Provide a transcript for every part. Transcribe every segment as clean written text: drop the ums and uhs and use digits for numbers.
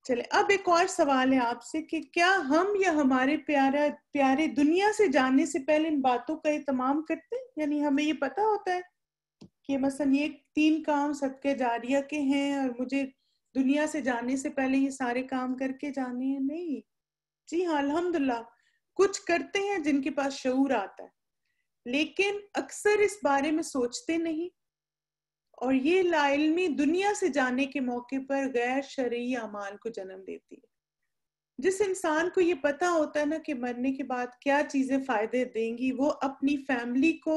چلے اب ایک اور سوال ہے آپ سے کہ کیا ہم یا ہمارے پیارے دنیا سے جانے سے پہلے ان باتوں کا اہتمام کرتے ہیں؟ یعنی ہمیں یہ پتا ہوتا ہے کہ مثلا یہ 3 کام صدقے جاریہ کے ہیں اور مجھے دنیا سے جانے سے پہلے یہ سارے کام کر کے جانے ہیں؟ نہیں. جی ہاں الحمدللہ کچھ کرتے ہیں جن کے پاس شعور آتا ہے، لیکن اکثر اس بارے میں سوچتے نہیں، اور یہ لا علمی دنیا سے جانے کے موقع پر غیر شرعی اعمال کو جنم دیتی ہے. جس انسان کو یہ پتا ہوتا ہے نا کہ مرنے کے بعد کیا چیزیں فائدے دیں گی، وہ اپنی فیملی کو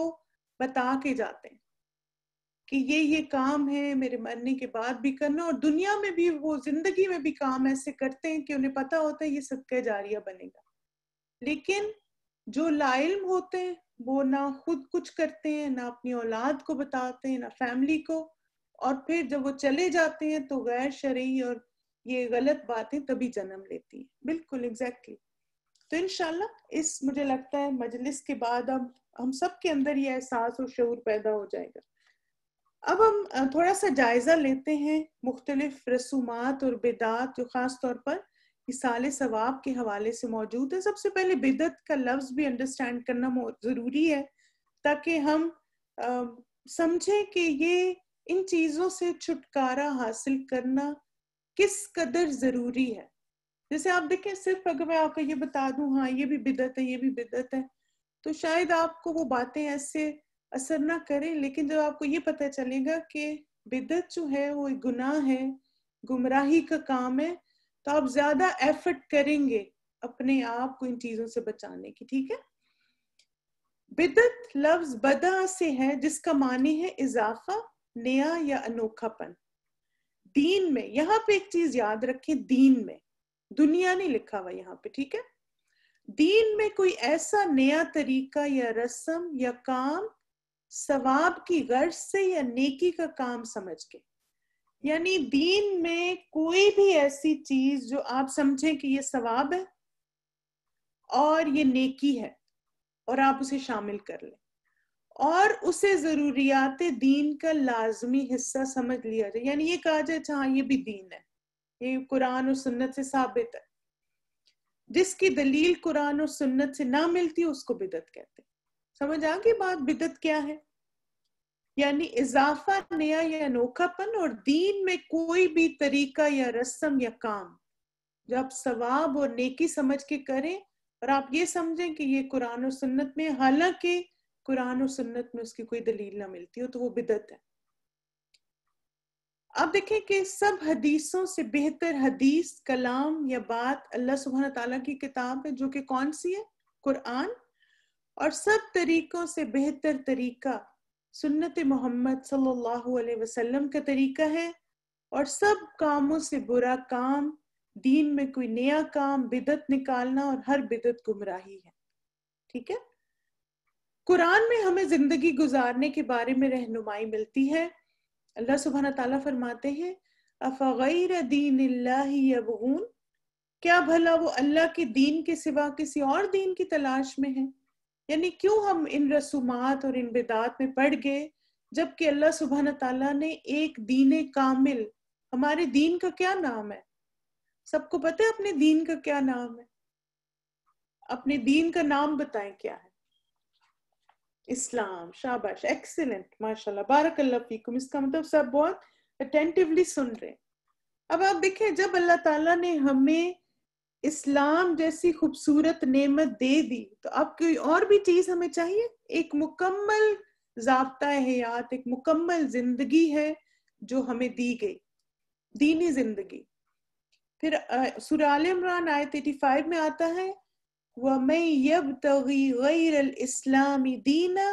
بتا کے جاتے ہیں کہ یہ کام ہے میرے مرنے کے بعد بھی کرنا، اور دنیا میں بھی وہ زندگی میں بھی کام ایسے کرتے ہیں کہ انہیں پتا ہوتا ہے یہ صدقہ جاریہ بنے گا. لیکن جو لا علم ہوتے ہیں وہ نہ خود کچھ کرتے ہیں، نہ اپنی اولاد کو بتاتے ہیں، نہ فیملی کو، اور پھر جب وہ چلے جاتے ہیں تو غیر شرعی اور یہ غلط باتیں تبھی جنم لیتی ہیں. بالکل ایگزیکٹلی. تو انشاءاللہ اس مجھے لگتا ہے مجلس کے بعد اب ہم سب کے اندر یہ احساس اور شعور پیدا ہو جائے گا. اب ہم تھوڑا سا جائزہ لیتے ہیں مختلف رسومات اور بدعات جو خاص طور پر اصال ثواب کے حوالے سے موجود ہے. سب سے پہلے بدعت کا لفظ بھی انڈرسٹینڈ کرنا ضروری ہے تاکہ ہم سمجھیں کہ یہ ان چیزوں سے چھٹکارا حاصل کرنا کس قدر ضروری ہے. جیسے آپ دیکھیں صرف اگر میں آپ کو یہ بتا دوں ہاں یہ بھی بدعت ہے یہ بھی بدعت ہے تو شاید آپ کو وہ باتیں ایسے اثر نہ کریں، لیکن جب آپ کو یہ پتہ چلے گا کہ بدعت جو ہے وہ ایک گناہ ہے، گمراہی کا کام ہے، تو آپ زیادہ ایفرٹ کریں گے اپنے آپ کو ان چیزوں سے بچانے کی. ٹھیک ہے. بدعت لفظ بدع سے ہے جس کا معنی ہے اضافہ، نیا یا انوکھا پن. دین میں یہاں پہ ایک چیز یاد رکھیں، دین میں دنیا نہیں لکھا ہوا یہاں پہ. ٹھیک ہے. دین میں کوئی ایسا نیا طریقہ یا رسم یا کام ثواب کی غرض سے یا نیکی کا کام سمجھ کے، یعنی دین میں کوئی بھی ایسی چیز جو آپ سمجھیں کہ یہ ثواب ہے اور یہ نیکی ہے اور آپ اسے شامل کر لیں اور اسے ضروریات دین کا لازمی حصہ سمجھ لیا جائے. یعنی یہ کہا جائے ہاں یہ بھی دین ہے، یہ قرآن و سنت سے ثابت ہے. جس کی دلیل قرآن و سنت سے نہ ملتی اس کو بدعت کہتے ہیں. سمجھ آ گئی بات؟ بدعت کیا ہے؟ یعنی اضافہ، نیا یا انوکھا پن، اور دین میں کوئی بھی طریقہ یا رسم یا کام جو آپ ثواب اور نیکی سمجھ کے کریں اور آپ یہ سمجھیں کہ یہ قرآن و سنت میں، حالانکہ قرآن و سنت میں اس کی کوئی دلیل نہ ملتی ہو، تو وہ بدعت ہے. آپ دیکھیں کہ سب حدیثوں سے بہتر حدیث، کلام یا بات اللہ سبحانہ تعالیٰ کی کتاب ہے جو کہ کون سی ہے؟ قرآن. اور سب طریقوں سے بہتر طریقہ سنت محمد صلی اللہ علیہ وسلم کا طریقہ ہے. اور سب کاموں سے برا کام دین میں کوئی نیا کام، بدعت نکالنا، اور ہر بدعت گمراہی ہے. ٹھیک ہے. قرآن میں ہمیں زندگی گزارنے کے بارے میں رہنمائی ملتی ہے. اللہ سبحانہ تعالیٰ فرماتے ہیں افغیر دین اللہ یبغون، کیا بھلا وہ اللہ کے دین کے سوا کسی اور دین کی تلاش میں ہیں؟ یعنی کیوں ہم ان رسومات اور ان بدعات میں پڑ گئے جبکہ اللہ سبحانہ تعالیٰ نے ایک دین کامل، ہمارے دین کا کیا نام ہے؟ سب کو پتہ ہے اپنے دین کا کیا نام ہے؟ اپنے دین کا نام بتائیں کیا ہے؟ اسلام. شاباش، ایکسیلنٹ، ماشاءاللہ، بارک اللہ فیکم. اس کا مطلب سب بہت اٹینٹیولی سن رہے ہیں. اب آپ دیکھیں جب اللہ تعالیٰ نے ہمیں اسلام جیسی خوبصورت نعمت دے دی تو اب کوئی اور بھی چیز ہمیں چاہیے. ایک مکمل ضابطہ حیات، ایک مکمل زندگی ہے جو ہمیں دی گئی، دینی زندگی. پھر سورہ آل عمران آیت 85 میں آتا ہے وَمَن يَبْتَغِي غَيْرَ الْإِسْلَامِ دِينًا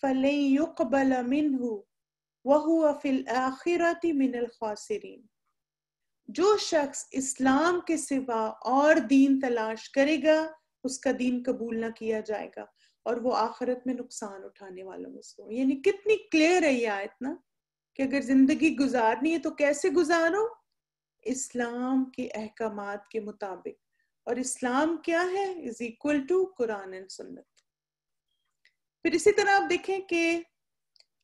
فَلَن يُقْبَلَ مِنْهُ وَهُوَ فِي الْآخِرَةِ مِنَ الْخَاسِرِينَ. جو شخص اسلام کے سوا اور دین تلاش کرے گا اس کا دین قبول نہ کیا جائے گا اور وہ آخرت میں نقصان اٹھانے والوں میں سے. یعنی کتنی کلیئر ہے یہ آیت نا، کہ اگر زندگی گزارنی ہے تو کیسے گزارو؟ اسلام کے احکامات کے مطابق. اور اسلام کیا ہے؟ از اکول ٹو قرآن اینڈ سنت. پھر اسی طرح آپ دیکھیں کہ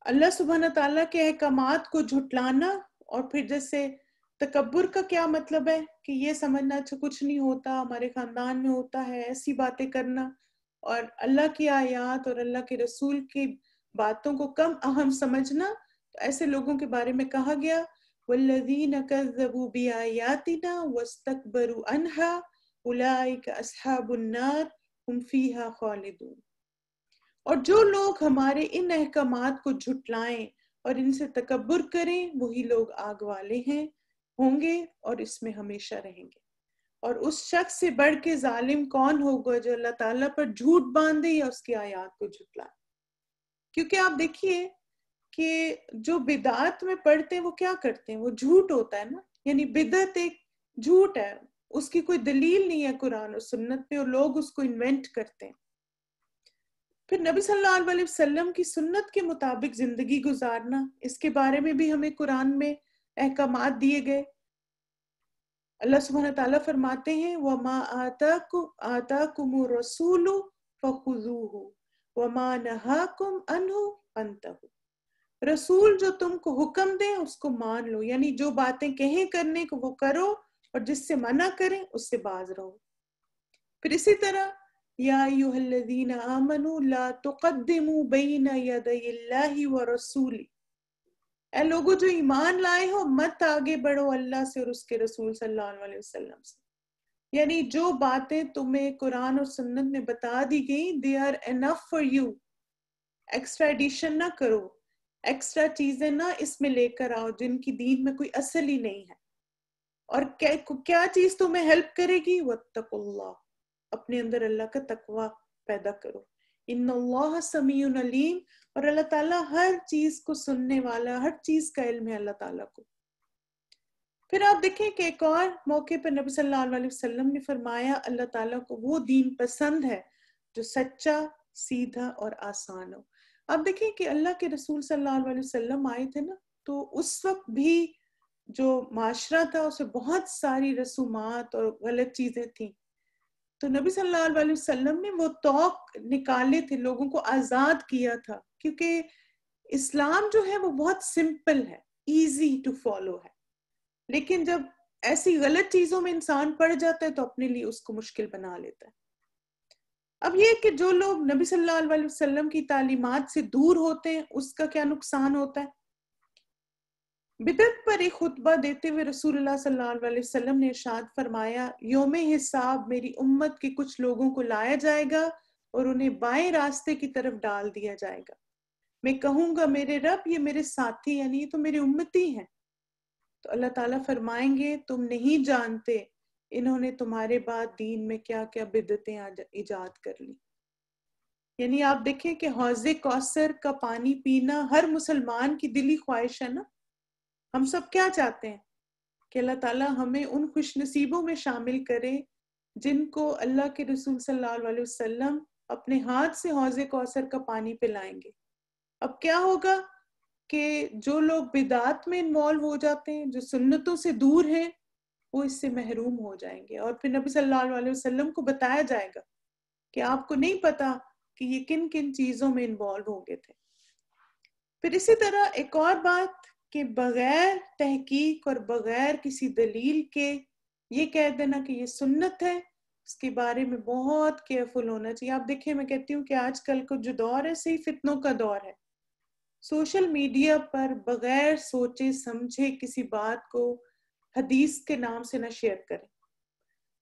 اللہ سبحانہ تعالیٰ کے احکامات کو جھٹلانا، اور پھر جیسے تکبر کا کیا مطلب ہے کہ یہ سمجھنا اچھا کچھ نہیں ہوتا، ہمارے خاندان میں ہوتا ہے، ایسی باتیں کرنا، اور اللہ کی آیات اور اللہ کے رسول کی باتوں کو کم اہم سمجھنا. تو ایسے لوگوں کے بارے میں کہا گیا وَالَّذِينَ كَذَّبُوا بِآيَاتِنَا وَاسْتَكْبَرُوا عَنْهَا أُولَٰئِكَ أَصْحَابُ النَّارِ هُمْ فِيهَا خَالِدُونَ. اور جو لوگ ہمارے ان احکامات کو جھٹلائیں اور ان سے تکبر کریں وہی لوگ آگ والے ہیں، ہوں گے اور اس میں ہمیشہ رہیں گے. اور اس شخص سے بڑھ کے ظالم کون ہوگا جو اللہ تعالیٰ پر جھوٹ باندھے یا اس کی آیات کو جھٹلائے. کیونکہ آپ دیکھیے کہ جو بدعت میں پڑھتے ہیں وہ کیا کرتے ہیں، وہ جھوٹ ہوتا ہے نا، یعنی بدعت ایک جھوٹ ہے، اس کی کوئی دلیل نہیں ہے قرآن اور سنت میں، اور لوگ اس کو انوینٹ کرتے ہیں. پھر نبی صلی اللہ علیہ وسلم کی سنت کے مطابق زندگی گزارنا، اس کے بارے میں بھی ہمیں قرآن میں احکامات دیے گئے. اللہ سبحانہ تعالیٰ فرماتے ہیں وَمَا آتَاكُمُ الرَّسُولُ فَخُذُوهُ وَمَا نَهَاكُمْ عَنْهُ فَانْتَهُوا. رسول جو تم کو حکم دیں اس کو مان لو، یعنی جو باتیں کہیں کرنے کو وہ کرو، اور جس سے منع کریں اس سے باز رہو. پھر اسی طرح یا ایھا الذین آمنوا لا تقدموا بین یدی اللہ ورسولہ، اے لوگوں جو ایمان لائے ہو مت آگے بڑھو اللہ سے اور اس کے رسول صلی اللہ علیہ وسلم سے. یعنی جو باتیں تمہیں قرآن اور سنت میں بتا دی گئی they are enough for you. Extra addition نہ کرو، ایکسٹرا چیزیں نہ اس میں لے کر آؤ جن کی دین میں کوئی اصل ہی نہیں ہے. اور کیا چیز تمہیں ہیلپ کرے گی؟ واتقوا اللہ، اپنے اندر اللہ کا تقوی پیدا کرو. ان اللہ سمیع علیم، اور اللہ تعالیٰ ہر چیز کو سننے والا، ہر چیز کا علم ہے اللہ تعالیٰ کو. پھر آپ دیکھیں کہ ایک اور موقع پر نبی صلی اللہ علیہ وسلم نے فرمایا اللہ تعالیٰ کو وہ دین پسند ہے جو سچا، سیدھا اور آسان ہو. آپ دیکھیں کہ اللہ کے رسول صلی اللہ علیہ وسلم آئے تھے نا، تو اس وقت بھی جو معاشرہ تھا اسے بہت ساری رسومات اور غلط چیزیں تھیں. تو نبی صلی اللہ علیہ وسلم نے وہ طوق نکالے تھے، لوگوں کو آزاد کیا تھا، کیونکہ اسلام جو ہے وہ بہت سمپل ہے، ایزی ٹو فالو ہے. لیکن جب ایسی غلط چیزوں میں انسان پڑ جاتا ہے تو اپنے لیے اس کو مشکل بنا لیتا ہے. اب یہ کہ جو لوگ نبی صلی اللہ علیہ وسلم کی تعلیمات سے دور ہوتے ہیں اس کا کیا نقصان ہوتا ہے. بدعت پر ایک خطبہ دیتے ہوئے رسول اللہ صلی اللہ علیہ وسلم نے ارشاد فرمایا یوم حساب میری امت کے کچھ لوگوں کو لایا جائے گا اور انہیں بائیں راستے کی طرف ڈال دیا جائے گا. میں کہوں گا میرے رب یہ میرے ساتھی یعنی یہ تو میری امتی ہیں. تو اللہ تعالیٰ فرمائیں گے تم نہیں جانتے انہوں نے تمہارے بعد دین میں کیا کیا بدعتیں ایجاد کر لی. یعنی آپ دیکھیں کہ حوض کوثر کا پانی پینا ہر مسلمان کی دلی خواہش ہے نا. ہم سب کیا چاہتے ہیں کہ اللہ تعالیٰ ہمیں ان خوش نصیبوں میں شامل کرے جن کو اللہ کے رسول صلی اللہ علیہ وسلم اپنے ہاتھ سے حوض کوثر کا پانی پلائیں گے. اب کیا ہوگا کہ جو لوگ بدعات میں انوالو ہو جاتے ہیں، جو سنتوں سے دور ہیں، وہ اس سے محروم ہو جائیں گے. اور پھر نبی صلی اللہ علیہ وسلم کو بتایا جائے گا کہ آپ کو نہیں پتا کہ یہ کن کن چیزوں میں انوالو ہو گئے تھے. پھر اسی طرح ایک اور بات کہ بغیر تحقیق اور بغیر کسی دلیل کے یہ کہہ دینا کہ یہ سنت ہے، اس کے بارے میں بہت کیئرفل ہونا چاہیے. آپ دیکھیں میں کہتی ہوں کہ آج کل کا جو دور ہے صحیح فتنوں کا دور ہے. سوشل میڈیا پر بغیر سوچے سمجھے کسی بات کو حدیث کے نام سے نہ شیئر کریں.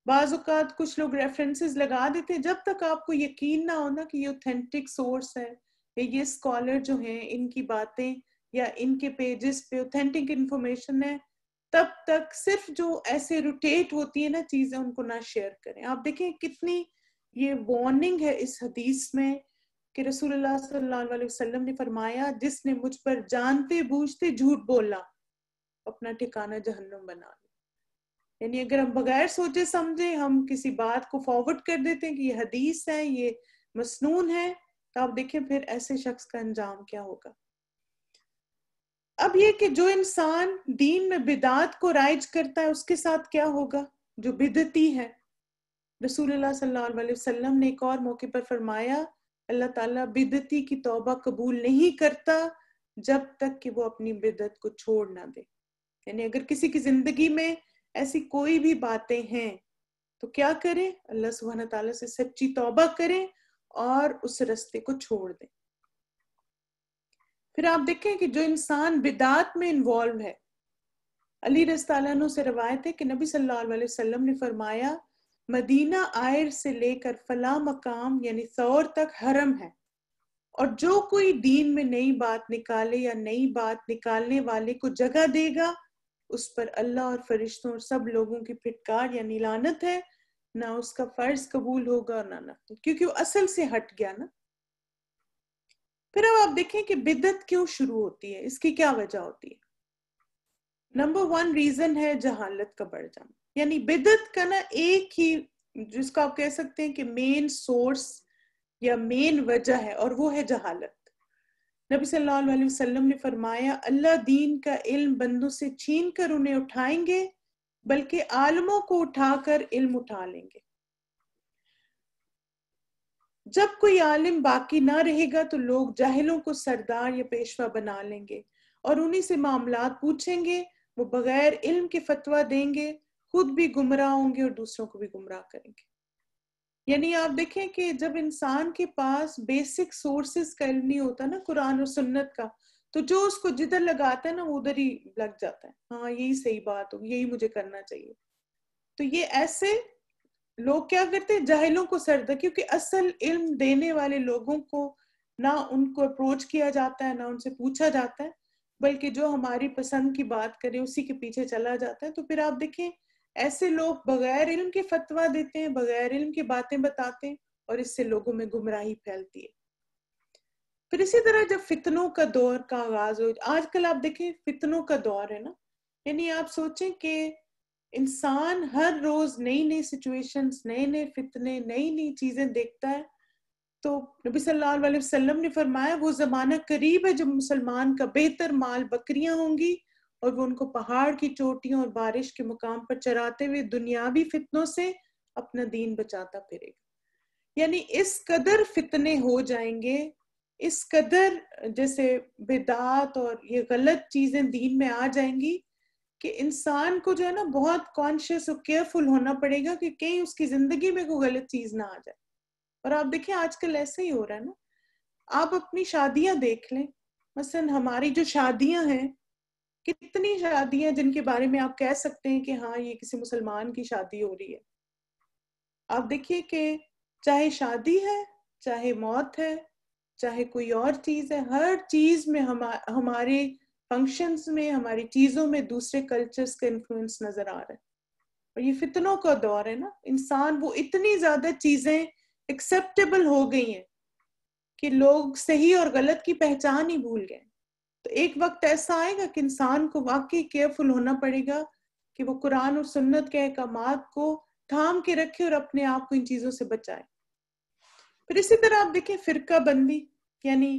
بعض اوقات کچھ لوگ ریفرنسز لگا دیتے ہیں، جب تک آپ کو یقین نہ ہونا کہ یہ اوتھینٹک سورس ہے یا یہ اسکالر جو ہیں ان کی باتیں یا ان کے پیجز پہ اوتھینٹک انفارمیشن ہے، تب تک صرف جو ایسے روٹیٹ ہوتی ہیں نا چیزیں ان کو نہ شیئر کریں. آپ دیکھیں کتنی یہ وارننگ ہے اس حدیث میں کہ رسول اللہ صلی اللہ علیہ وسلم نے فرمایا جس نے مجھ پر جانتے بوجھتے جھوٹ بولا اپنا ٹھکانہ جہنم بنا لے. یعنی اگر ہم بغیر سوچے سمجھے ہم کسی بات کو فارورڈ کر دیتے ہیں کہ یہ حدیث ہے، یہ مسنون ہے، تو آپ دیکھیں پھر ایسے شخص کا انجام کیا ہوگا. اب یہ کہ جو انسان دین میں بدعات کو رائج کرتا ہے اس کے ساتھ کیا ہوگا، جو بدعتی ہے. رسول اللہ صلی اللہ علیہ وسلم نے ایک اور موقع پر فرمایا اللہ تعالیٰ بدعتی کی توبہ قبول نہیں کرتا جب تک کہ وہ اپنی بدعت کو چھوڑ نہ دے. یعنی اگر کسی کی زندگی میں ایسی کوئی بھی باتیں ہیں تو کیا کریں؟ اللہ سبحانہ تعالیٰ سے سچی توبہ کریں اور اس رستے کو چھوڑ دیں۔ پھر آپ دیکھیں کہ جو انسان بدعات میں انوالو ہے، علی رضی اللہ عنہ سے روایت ہے کہ نبی صلی اللہ علیہ وسلم نے فرمایا مدینہ آئر سے لے کر فلاں مقام یعنی ثور تک حرم ہے، اور جو کوئی دین میں نئی بات نکالے یا نئی بات نکالنے والے کو جگہ دے گا اس پر اللہ اور فرشتوں اور سب لوگوں کی پھٹکار یعنی لعنت ہے، نہ اس کا فرض قبول ہوگا اور نہ نفل، کیونکہ وہ اصل سے ہٹ گیا نا۔ پھر اب آپ دیکھیں کہ بدعت کیوں شروع ہوتی ہے، اس کی کیا وجہ ہوتی ہے؟ نمبر 1 ریزن ہے جہالت کا بڑھ جانا، یعنی بدعت کا نا ایک ہی جس کو آپ کہہ سکتے ہیں کہ مین سورس یا مین وجہ ہے، اور وہ ہے جہالت۔ نبی صلی اللہ علیہ وسلم نے فرمایا اللہ دین کا علم بندوں سے چھین کر انہیں اٹھائیں گے، بلکہ عالموں کو اٹھا کر علم اٹھا لیں گے۔ جب کوئی عالم باقی نہ رہے گا تو لوگ جاہلوں کو سردار یا پیشوا بنا لیں گے اور انہی سے معاملات پوچھیں گے، وہ بغیر علم کے فتویٰ دیں گے، خود بھی گمراہ ہوں گے اور دوسروں کو بھی گمراہ کریں گے۔ یعنی آپ دیکھیں کہ جب انسان کے پاس بیسک سورسز کا علم نہیں ہوتا نا قرآن اور سنت کا، تو جو اس کو جدھر لگاتا ہے نا وہ ادھر ہی لگ جاتا ہے، ہاں یہی صحیح بات ہو، یہی مجھے کرنا چاہیے۔ تو یہ ایسے لوگ کیا کرتے ہیں جاہلوں کو سردا، کیونکہ اصل علم دینے والے لوگوں کو نہ ان کو اپروچ کیا جاتا ہے نہ ان سے پوچھا جاتا ہے، بلکہ جو ہماری پسند کی بات کرے اسی کے پیچھے چلا جاتا ہے۔ تو پھر آپ دیکھیں ایسے لوگ بغیر علم کے فتویٰ دیتے ہیں، بغیر علم کی باتیں بتاتے ہیں، اور اس سے لوگوں میں گمراہی پھیلتی ہے۔ پھر اسی طرح جب فتنوں کا دور کا آغاز ہو، آج کل آپ دیکھیں فتنوں کا دور ہے نا، یعنی آپ سوچیں کہ انسان ہر روز نئی نئی سچویشنز، نئے نئے فتنے، نئی نئی چیزیں دیکھتا ہے۔ تو نبی صلی اللہ علیہ وسلم نے فرمایا وہ زمانہ قریب ہے جب مسلمان کا بہتر مال بکریاں ہوں گی اور وہ ان کو پہاڑ کی چوٹیوں اور بارش کے مقام پر چراتے ہوئے دنیاوی فتنوں سے اپنا دین بچاتا پھرے گا۔ یعنی اس قدر فتنے ہو جائیں گے، اس قدر جیسے بدعات اور یہ غلط چیزیں دین میں آ جائیں گی کہ انسان کو جو ہے نا بہت کانشیس اور کیئرفل ہونا پڑے گا کہ کہیں اس کی زندگی میں کوئی غلط چیز نہ آ جائے۔ اور آپ دیکھیں آج کل ایسے ہی ہو رہا ہے نا، آپ اپنی شادیاں دیکھ لیں، مثلا ہماری جو شادیاں ہیں، کتنی شادیاں جن کے بارے میں آپ کہہ سکتے ہیں کہ ہاں یہ کسی مسلمان کی شادی ہو رہی ہے۔ آپ دیکھیے کہ چاہے شادی ہے، چاہے موت ہے، چاہے کوئی اور چیز ہے، ہر چیز میں ہمارے فنکشنز میں، ہماری چیزوں میں دوسرے کلچرز کا انفلوئنس نظر آ رہا ہے۔ اور یہ فتنوں کا دور ہے نا، انسان وہ اتنی زیادہ چیزیں ایکسیپٹیبل ہو گئی ہیں کہ لوگ صحیح اور غلط کی پہچان ہی بھول گئے۔ تو ایک وقت ایسا آئے گا کہ انسان کو واقعی کیئرفل ہونا پڑے گا کہ وہ قرآن اور سنت کے احکامات کو تھام کے رکھے اور اپنے آپ کو ان چیزوں سے بچائے۔ پھر اسی طرح آپ دیکھیں فرقہ بندی، یعنی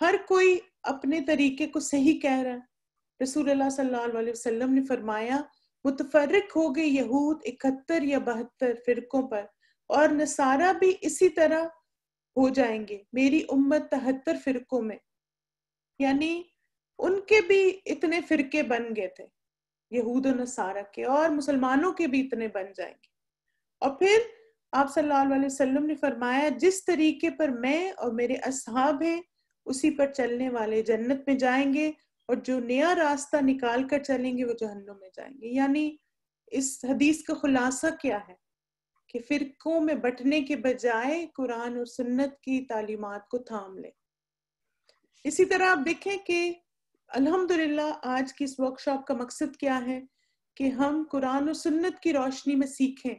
ہر کوئی اپنے طریقے کو صحیح کہہ رہا ہے۔ رسول اللہ صلی اللہ علیہ وسلم نے فرمایا متفرق ہو گئے یہود 71 یا 72 فرقوں پر، اور نصارہ بھی اسی طرح ہو جائیں گے، میری امت 73 فرقوں میں، یعنی ان کے بھی اتنے فرقے بن گئے تھے یہود و نصارہ کے، اور مسلمانوں کے بھی اتنے بن جائیں گے۔ اور پھر آپ صلی اللہ علیہ وسلم نے فرمایا جس طریقے پر میں اور میرے اصحاب ہیں اسی پر چلنے والے جنت میں جائیں گے، اور جو نیا راستہ نکال کر چلیں گے وہ جہنم میں جائیں گے۔ یعنی اس حدیث کا خلاصہ کیا ہے کہ فرقوں میں بٹنے کے بجائے قرآن اور سنت کی تعلیمات کو تھام لیں۔ اسی طرح آپ دیکھیں کہ الحمدللہ آج کی اس ورکشاپ کا مقصد کیا ہے کہ ہم قرآن اور سنت کی روشنی میں سیکھیں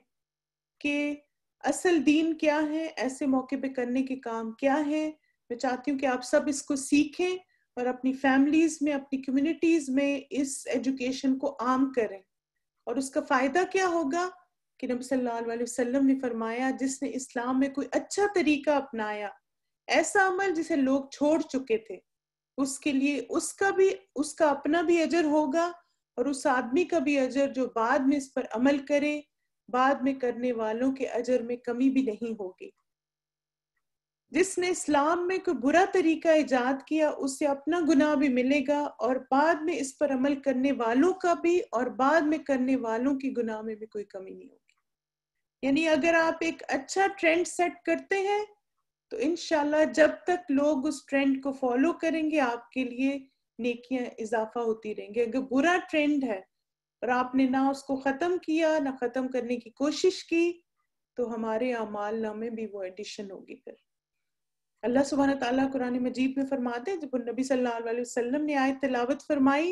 کہ اصل دین کیا ہے، ایسے موقع پہ کرنے کے کام کیا ہے۔ میں چاہتی ہوں کہ آپ سب اس کو سیکھیں اور اپنی فیملیز میں، اپنی کمیونٹیز میں اس ایجوکیشن کو عام کریں۔ اور اس کا فائدہ کیا ہوگا کہ نبی صلی اللہ علیہ وسلم نے فرمایا جس نے اسلام میں کوئی اچھا طریقہ اپنایا، ایسا عمل جسے لوگ چھوڑ چکے تھے، اس کے لیے اس کا اپنا بھی اجر ہوگا، اور اس آدمی کا بھی اجر جو بعد میں اس پر عمل کرے، بعد میں کرنے والوں کے اجر میں کمی بھی نہیں ہوگی۔ جس نے اسلام میں کوئی برا طریقہ ایجاد کیا اسے اپنا گناہ بھی ملے گا اور بعد میں اس پر عمل کرنے والوں کا بھی، اور بعد میں کرنے والوں کی گناہ میں بھی کوئی کمی نہیں ہوگی۔ یعنی اگر آپ ایک اچھا ٹرینڈ سیٹ کرتے ہیں تو انشاءاللہ جب تک لوگ اس ٹرینڈ کو فالو کریں گے آپ کے لیے نیکیاں اضافہ ہوتی رہیں گی۔ اگر برا ٹرینڈ ہے اور آپ نے نہ اس کو ختم کیا نہ ختم کرنے کی کوشش کی تو ہمارے اعمال نامے بھی وہ ایڈیشن ہوگی۔ پھر اللہ سبحانہ تعالیٰ قرآن مجید میں فرماتے ہیں، جب نبی صلی اللہ علیہ وسلم نے آیت تلاوت فرمائی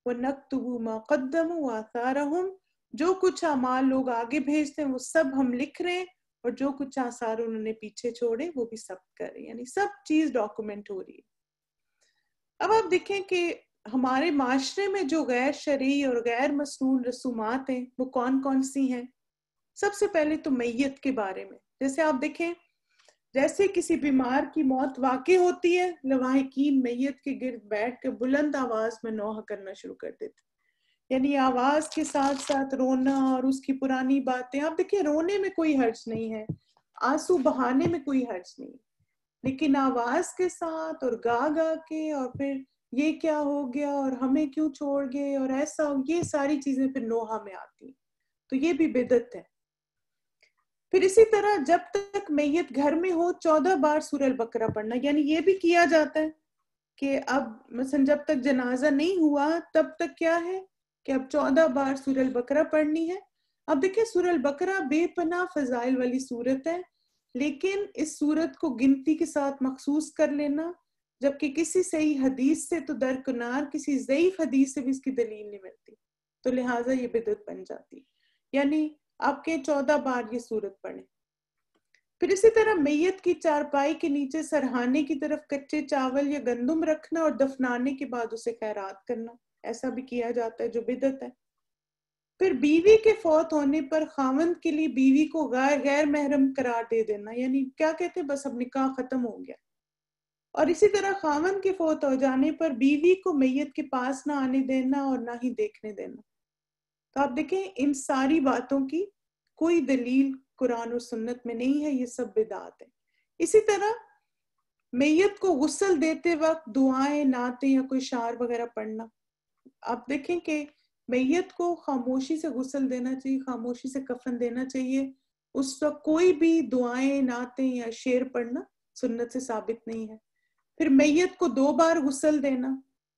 وَنَكْتُبُ مَا قَدَّمُوا وَآثَارَهُمْ، جو کچھ اعمال لوگ آگے بھیجتے ہیں وہ سب ہم لکھ رہے ہیں، اور جو کچھ آثار انہوں نے پیچھے چھوڑے وہ بھی ثبت کر رہے ہیں، یعنی سب چیز ڈاکومنٹ ہو رہی ہے۔ اب آپ دیکھیں کہ ہمارے معاشرے میں جو غیر شرعی اور غیر مسنون رسومات ہیں وہ کون کون سی ہیں؟ سب سے پہلے تو میت کے بارے میں، جیسے آپ دیکھیں جیسے کسی بیمار کی موت واقع ہوتی ہے، لواحقین میت کے گرد بیٹھ کے بلند آواز میں نوحہ کرنا شروع کر دیتے، یعنی آواز کے ساتھ ساتھ رونا اور اس کی پرانی باتیں۔ آپ دیکھیں رونے میں کوئی حرج نہیں ہے، آنسو بہانے میں کوئی حرج نہیں، لیکن آواز کے ساتھ اور گا گا کے اور پھر یہ کیا ہو گیا اور ہمیں کیوں چھوڑ گئے اور ایسا، یہ ساری چیزیں پھر نوحہ میں آتی ہیں، تو یہ بھی بدعت ہے۔ پھر اسی طرح جب تک میت گھر میں ہو 14 بار سورہ البقرہ پڑھنا، یعنی یہ بھی کیا جاتا ہے کہ اب مثلا جب تک جنازہ نہیں ہوا تب تک کیا ہے کہ اب 14 بار سورہ البقرہ پڑھنی ہے۔ اب دیکھیں سورہ البقرہ بے پناہ فضائل والی سورت ہے، لیکن اس سورت کو گنتی کے ساتھ مخصوص کر لینا، جبکہ کسی صحیح حدیث سے تو درکنار کسی ضعیف حدیث سے بھی اس کی دلیل نہیں ملتی، تو لہٰذا یہ بدعت بن جاتی، یعنی آپ کے 14 بار یہ سورت پڑھیں۔ پھر اسی طرح میت کی چارپائی کے نیچے سرہانے کی طرف کچے چاول یا گندم رکھنا اور دفنانے کے بعد اسے خیرات کرنا، ایسا بھی کیا جاتا ہے جو بدعت ہے۔ پھر بیوی کے فوت ہونے پر خاوند کے لیے بیوی کو غیر محرم قرار دے دینا، یعنی کیا کہتے ہیں بس اب نکاح ختم ہو گیا۔ اور اسی طرح خاوند کے فوت ہو جانے پر بیوی کو میت کے پاس نہ آنے دینا اور نہ ہی دیکھنے دینا۔ تو آپ دیکھیں ان ساری باتوں کی کوئی دلیل قرآن اور سنت میں نہیں ہے، یہ سب بدعات ہے۔ اسی طرح میت کو غسل دیتے وقت دعائیں، نعتیں یا کوئی شعر وغیرہ پڑھنا، آپ دیکھیں کہ میت کو خاموشی سے غسل دینا چاہیے، خاموشی سے کفن دینا چاہیے، اس وقت کوئی بھی دعائیں، نعتیں یا شعر پڑھنا سنت سے ثابت نہیں ہے۔ پھر میت کو 2 بار غسل دینا،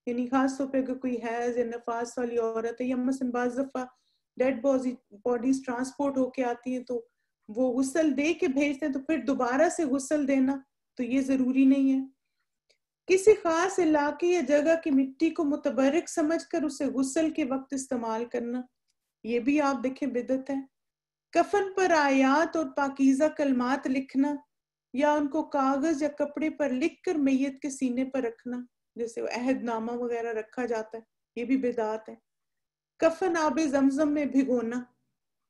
یعنی خاص طور پہ اگر کوئی حیض یا نفاس والی عورت ہے یا مثلا بعض دفعہ ڈیڈ باڈیز ٹرانسپورٹ ہو کے آتی ہیں تو وہ غسل دے کے بھیجتے ہیں، تو پھر دوبارہ سے غسل دینا تو یہ ضروری نہیں ہے۔ کسی خاص علاقے یا جگہ کی مٹی کو متبرک سمجھ کر اسے غسل کے وقت استعمال کرنا، یہ بھی آپ دیکھیں بدعت ہے۔ کفن پر آیات اور پاکیزہ کلمات لکھنا یا ان کو کاغذ یا کپڑے پر لکھ کر میت کے سینے پر رکھنا، جیسے عہد نامہ وغیرہ رکھا جاتا ہے، یہ بھی بدعت ہے۔ کفن آب زمزم میں بھگونا،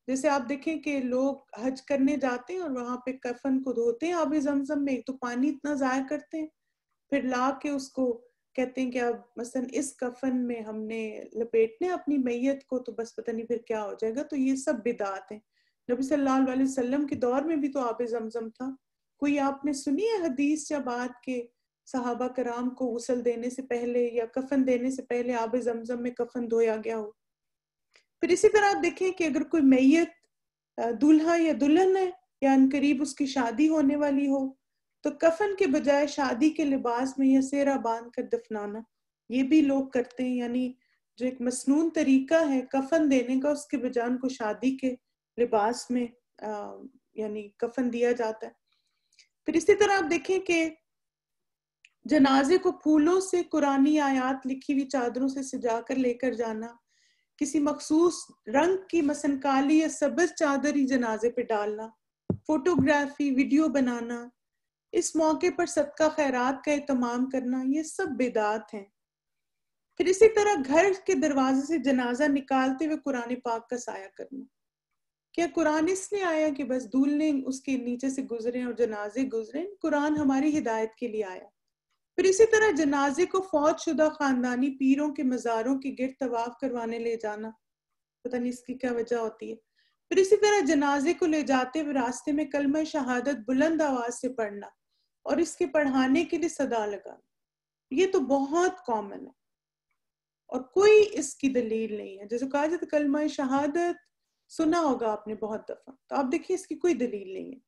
جیسے آپ دیکھیں کہ لوگ حج کرنے جاتے ہیں اور وہاں پہ کفن کو دھوتے ہیں آب زمزم میں، تو پانی اتنا ضائع کرتے ہیں، پھر لا کے اس کو کہتے ہیں کہ اب مثلا اس کفن میں ہم نے لپیٹنے اپنی میت کو، تو بس پتہ نہیں پھر کیا ہو جائے گا، تو یہ سب بدعات ہیں۔ نبی صلی اللہ علیہ وسلم کے دور میں بھی تو آب زمزم تھا، کوئی آپ نے سنی ہے حدیث یا بات کہ صحابہ کرام کو غسل دینے سے پہلے یا کفن دینے سے پہلے آب زمزم میں کفن دھویا گیا ہو؟ پھر اسی طرح آپ دیکھیں کہ اگر کوئی میت دولہا یا دلہن ہے یا عنقریب اس کی شادی ہونے والی ہو تو کفن کے بجائے شادی کے لباس میں یا سہرا باندھ کر دفنانا، یہ بھی لوگ کرتے ہیں، یعنی جو ایک مسنون طریقہ ہے کفن دینے کا، اس کے بجائے ان کو شادی کے لباس میں یعنی کفن دیا جاتا ہے۔ پھر اسی طرح آپ دیکھیں کہ جنازے کو پھولوں سے قرآنی آیات لکھی ہوئی چادروں سے سجا کر لے کر جانا، کسی مخصوص رنگ کی مثلا کالی یا سبز چادر ہی جنازے پہ ڈالنا، فوٹوگرافی، ویڈیو بنانا، اس موقع پر صدقہ خیرات کا اہتمام کرنا، یہ سب بدعات ہیں۔ پھر اسی طرح گھر کے دروازے سے جنازہ نکالتے ہوئے قرآن پاک کا سایہ کرنا، کیا قرآن اس لیے آیا کہ بس دولنے اس کے نیچے سے گزریں اور جنازے گزریں؟ قرآن ہماری ہدایت کے لیے آیا۔ پھر اسی طرح جنازے کو فوت شدہ خاندانی پیروں کے مزاروں کے گرد طواف کروانے لے جانا، پتہ نہیں اس کی کیا وجہ ہوتی ہے۔ پھر اسی طرح جنازے کو لے جاتے ہوئے راستے میں کلمہ شہادت بلند آواز سے پڑھنا اور اس کے پڑھانے کے لیے صدا لگانا. یہ تو بہت کامن ہے اور کوئی اس کی دلیل نہیں ہے. جیسے کہا جاتا کلمہ شہادت سنا ہوگا آپ نے بہت دفعہ, تو آپ دیکھیں اس کی کوئی دلیل نہیں ہے.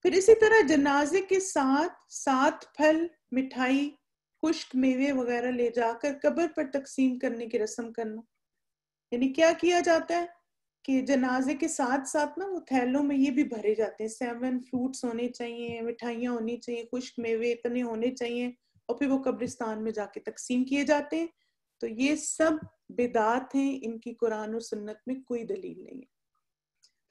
پھر اسی طرح جنازے کے ساتھ 7 پھل, مٹھائی, خشک میوے وغیرہ لے جا کر قبر پر تقسیم کرنے کی رسم کرنا. یعنی کیا کیا جاتا ہے کہ جنازے کے ساتھ ساتھ نا وہ تھیلوں میں یہ بھی بھرے جاتے ہیں, 7 فروٹس ہونے چاہیے, مٹھائیاں ہونی چاہیے, خشک میوے اتنے ہونے چاہیے, اور پھر وہ قبرستان میں جا کے تقسیم کیے جاتے ہیں. تو یہ سب بدعات ہیں, ان کی قرآن و سنت میں کوئی دلیل نہیں ہے.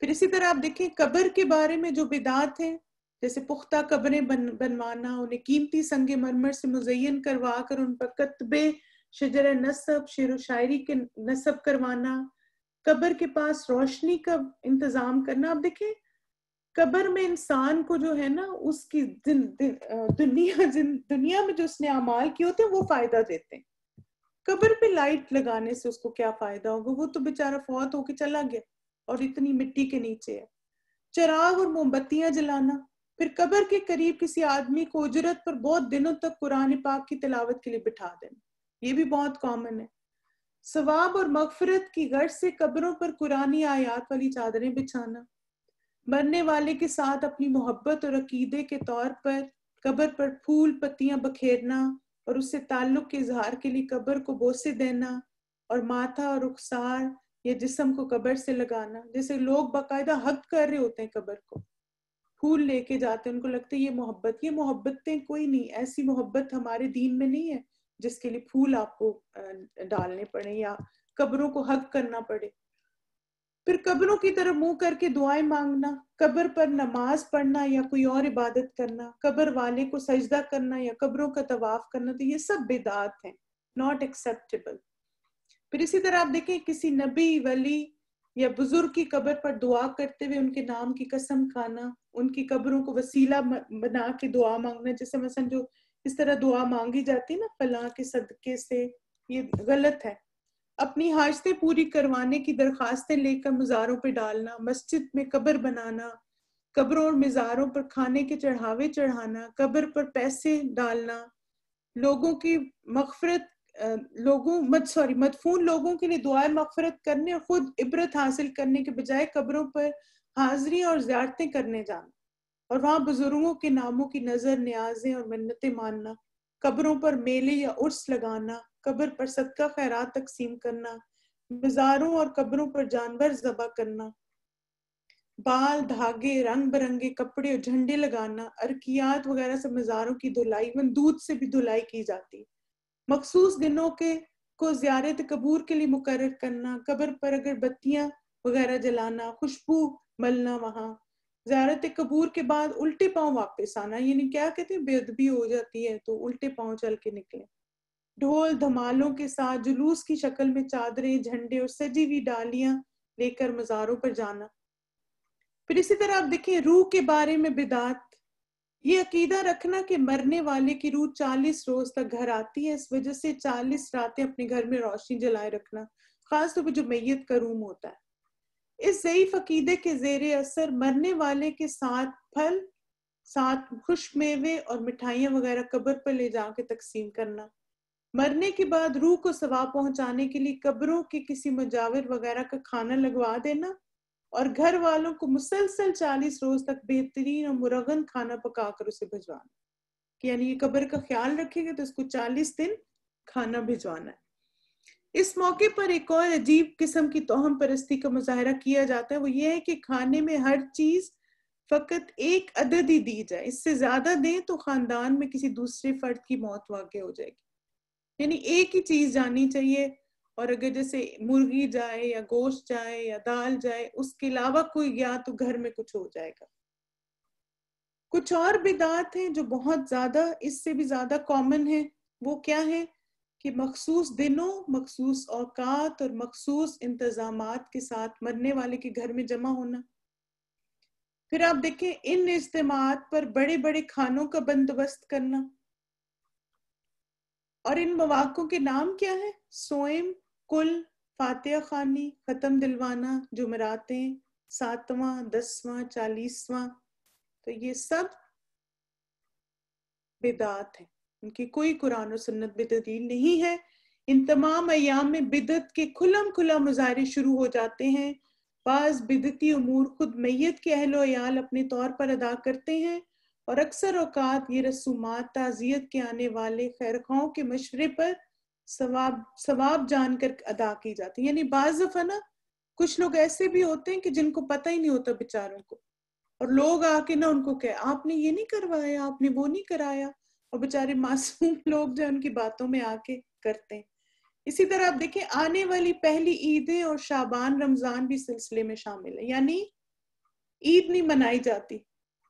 پھر اسی طرح آپ دیکھیں قبر کے بارے میں جو بدعات ہیں, جیسے پختہ قبریں بنوانا, انہیں قیمتی سنگ مرمر سے مزین کروا کر ان پر کتبے شجر نصب, شعر و شاعری کے نصب کروانا, قبر کے پاس روشنی کا انتظام کرنا. آپ دیکھیں قبر میں انسان کو جو ہے نا اس کی دنیا میں جو اس نے اعمال کیے ہوتے ہیں وہ فائدہ دیتے ہیں. قبر پہ لائٹ لگانے سے اس کو کیا فائدہ ہوگا, وہ تو بیچارہ فوت ہو کے چلا گیا اور اتنی مٹی کے نیچے ہے. چراغ اور موم بتیاں جلانا. پھر قبر کے قریب کسی آدمی کو اجرت پر بہت دنوں تک قرآن پاک کی تلاوت کے لیے بٹھا دینا, یہ بھی بہت کامن ہے. ثواب اور مغفرت کی غرض سے قبروں پر قرآنی آیات والی چادریں بچھانا. مرنے والے کے ساتھ اپنی محبت اور عقیدے کے طور پر قبر پر پھول پتیاں بکھیرنا اور اس سے تعلق کے اظہار کے لیے قبر کو بوسے دینا, اور ماتھا اور رخسار یا جسم کو قبر سے لگانا. جیسے لوگ باقاعدہ حق کر رہے ہوتے ہیں قبر کو, پھول لے کے جاتے ہیں, ان کو لگتا ہے یہ محبتیں کوئی نہیں, ایسی محبت ہمارے دین میں نہیں ہے جس کے لیے پھول آپ کو ڈالنے پڑے یا قبروں کو حق کرنا پڑے. پھر قبروں کی طرف منہ کر کے دعائیں مانگنا, قبر پر نماز پڑھنا یا کوئی اور عبادت کرنا, قبر والے کو سجدہ کرنا یا قبروں کا طواف کرنا, تو یہ سب بدعات ہیں, not acceptable. پھر اسی طرح آپ دیکھیں کسی نبی, ولی یا بزرگ کی قبر پر دعا کرتے ہوئے ان کے نام کی قسم کھانا, ان کی قبروں کو وسیلہ بنا کے دعا مانگنا, جیسے مثلا جو اس طرح دعا مانگی جاتی ہے نا فلاں کے صدقے سے, یہ غلط ہے. اپنی حاجتیں پوری کروانے کی درخواستیں لے کر مزاروں پہ ڈالنا, مسجد میں قبر بنانا, قبروں اور مزاروں پر کھانے کے چڑھاوے چڑھانا, قبر پر پیسے ڈالنا, لوگوں کی مدفون لوگوں کے لیے دعائیں مغفرت کرنے اور خود عبرت حاصل کرنے کے بجائے قبروں پر حاضری اور زیارتیں کرنے جانا, اور وہاں بزرگوں کے ناموں کی نظر نیازیں اور منتیں ماننا, قبروں پر میلے یا عرس لگانا, قبر پر صدقہ خیرات تقسیم کرنا, مزاروں اور قبروں پر جانور ذبح کرنا, بال, دھاگے, رنگ برنگے کپڑے اور جھنڈے لگانا, ارکیات وغیرہ سے مزاروں کی دھلائی, دودھ سے بھی دھلائی کی جاتی. مخصوص دنوں کو زیارت قبور کے لیے مقرر کرنا, قبر پر اگر بتیاں وغیرہ جلانا, خوشبو ملنا, وہاں زیارت قبور کے بعد الٹے پاؤں واپس آنا, یعنی کیا کہتے ہیں بے ادبی ہو جاتی ہے تو الٹے پاؤں چل کے نکلے. ڈھول دھمالوں کے ساتھ جلوس کی شکل میں چادریں, جھنڈے اور سجی ہوئی ڈالیاں لے کر مزاروں پر جانا. پھر اسی طرح آپ دیکھیں روح کے بارے میں بدعت, یہ عقیدہ رکھنا کہ مرنے والے کی روح 40 روز تک گھر آتی ہے, اس وجہ سے 40 راتیں اپنے گھر میں روشنی جلائے رکھنا, خاص طور پہ جو میت کا روم ہوتا ہے. اس ضعیف عقیدے کے زیر اثر مرنے والے کے 7 پھل, 7 خشک میوے اور مٹھائیاں وغیرہ قبر پر لے جا کے تقسیم کرنا, مرنے کے بعد روح کو ثواب پہنچانے کے لیے قبروں کے کسی مجاور وغیرہ کا کھانا لگوا دینا, اور گھر والوں کو مسلسل 40 روز تک بہترین اور مرغن کھانا پکا کر اسے بھجوانا, کہ یعنی یہ قبر کا خیال رکھے گا تو اس کو 40 دن کھانا بھجوانا ہے. اس موقع پر ایک اور عجیب قسم کی توہم پرستی کا مظاہرہ کیا جاتا ہے, وہ یہ ہے کہ کھانے میں ہر چیز فقط ایک عدد ہی دی جائے, اس سے زیادہ دیں تو خاندان میں کسی دوسرے فرد کی موت واقع ہو جائے گی. یعنی ایک ہی چیز جانی چاہیے, اور اگر جیسے مرغی جائے یا گوشت جائے یا دال جائے, اس کے علاوہ کوئی گیا تو گھر میں کچھ ہو جائے گا. کچھ اور بدعات ہیں جو بہت زیادہ اس سے بھی زیادہ کامن ہیں, وہ کیا ہے کہ مخصوص دنوں, مخصوص اوقات اور مخصوص انتظامات کے ساتھ مرنے والے کے گھر میں جمع ہونا. پھر آپ دیکھیں ان اجتماعات پر بڑے بڑے کھانوں کا بندوبست کرنا, اور ان مواقعوں کے نام کیا ہے؟ سوئم, کل, فاتحہ خوانی, ختم دلوانا, جمعراتیں, 7واں, 10واں, 40واں. تو یہ سب بدعت ہیں، ان کی کوئی قرآن و سنت میں دلیل نہیں ہے۔ ان تمام ایام میں بدعت کے کھلم کھلا مظاہرے شروع ہو جاتے ہیں۔ بعض بدعتی امور خود میت کے اہل و عیال اپنے طور پر ادا کرتے ہیں، اور اکثر اوقات یہ رسومات تعزیت کے آنے والے خیرخواہوں کے مشورے پر ثواب جان کر ادا کی جاتی ہیں۔ یعنی بعض دفعہ نا کچھ لوگ ایسے بھی ہوتے ہیں کہ جن کو پتہ ہی نہیں ہوتا بیچاروں کو، اور لوگ آ کے نا ان کو کہ آپ نے یہ نہیں کروایا، آپ نے وہ نہیں کرایا، اور بیچارے معصوم لوگ جو ان کی باتوں میں آ کے کرتے ہیں۔ اسی طرح آپ دیکھیں آنے والی پہلی عیدیں اور شعبان رمضان بھی سلسلے میں شامل ہے، یعنی عید نہیں منائی جاتی،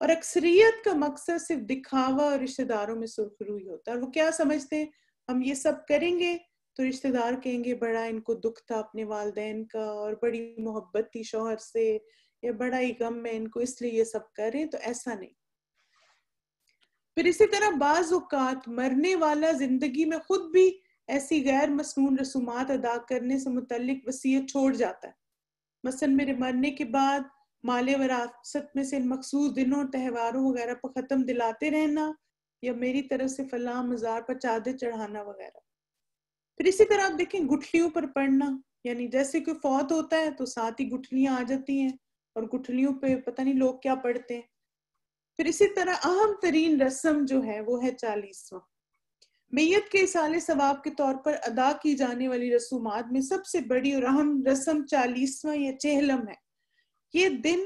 اور اکثریت کا مقصد صرف دکھاوا اور رشتہ داروں میں سرخروئی ہوتا ہے، اور وہ کیا سمجھتے ہیں ہم یہ سب کریں گے تو رشتہ دار کہیں گے بڑا ان کو دکھ تھا اپنے والدین کا، اور بڑی محبت تھی شوہر سے، یا بڑا ہی غم ہے ان کو اس لیے یہ سب کریں، تو ایسا نہیں۔ پھر اسی طرح بعض اوقات مرنے والا زندگی میں خود بھی ایسی غیر مسنون رسومات ادا کرنے سے متعلق وصیت چھوڑ جاتا ہے۔ مثلا میرے مرنے کے بعد مال وراثت میں سے ان مخصوص دنوں تہواروں وغیرہ پر ختم دلاتے رہنا، یا میری طرف سے فلاں مزار پر چادر چڑھانا وغیرہ۔ پھر اسی طرح آپ دیکھیں گٹھلیوں پر پڑھنا، یعنی جیسے کوئی فوت ہوتا ہے تو ساتھ ہی گٹھلیاں آ جاتی ہیں، اور گٹھلیوں پہ پتہ نہیں لوگ کیا پڑھتے ہیں۔ پھر اسی طرح اہم ترین رسم جو ہے وہ ہے 40واں۔ میت کے اصالِ ثواب کے طور پر ادا کی جانے والی رسومات میں سب سے بڑی اور اہم رسم 40واں یا چہلم ہے۔ یہ دن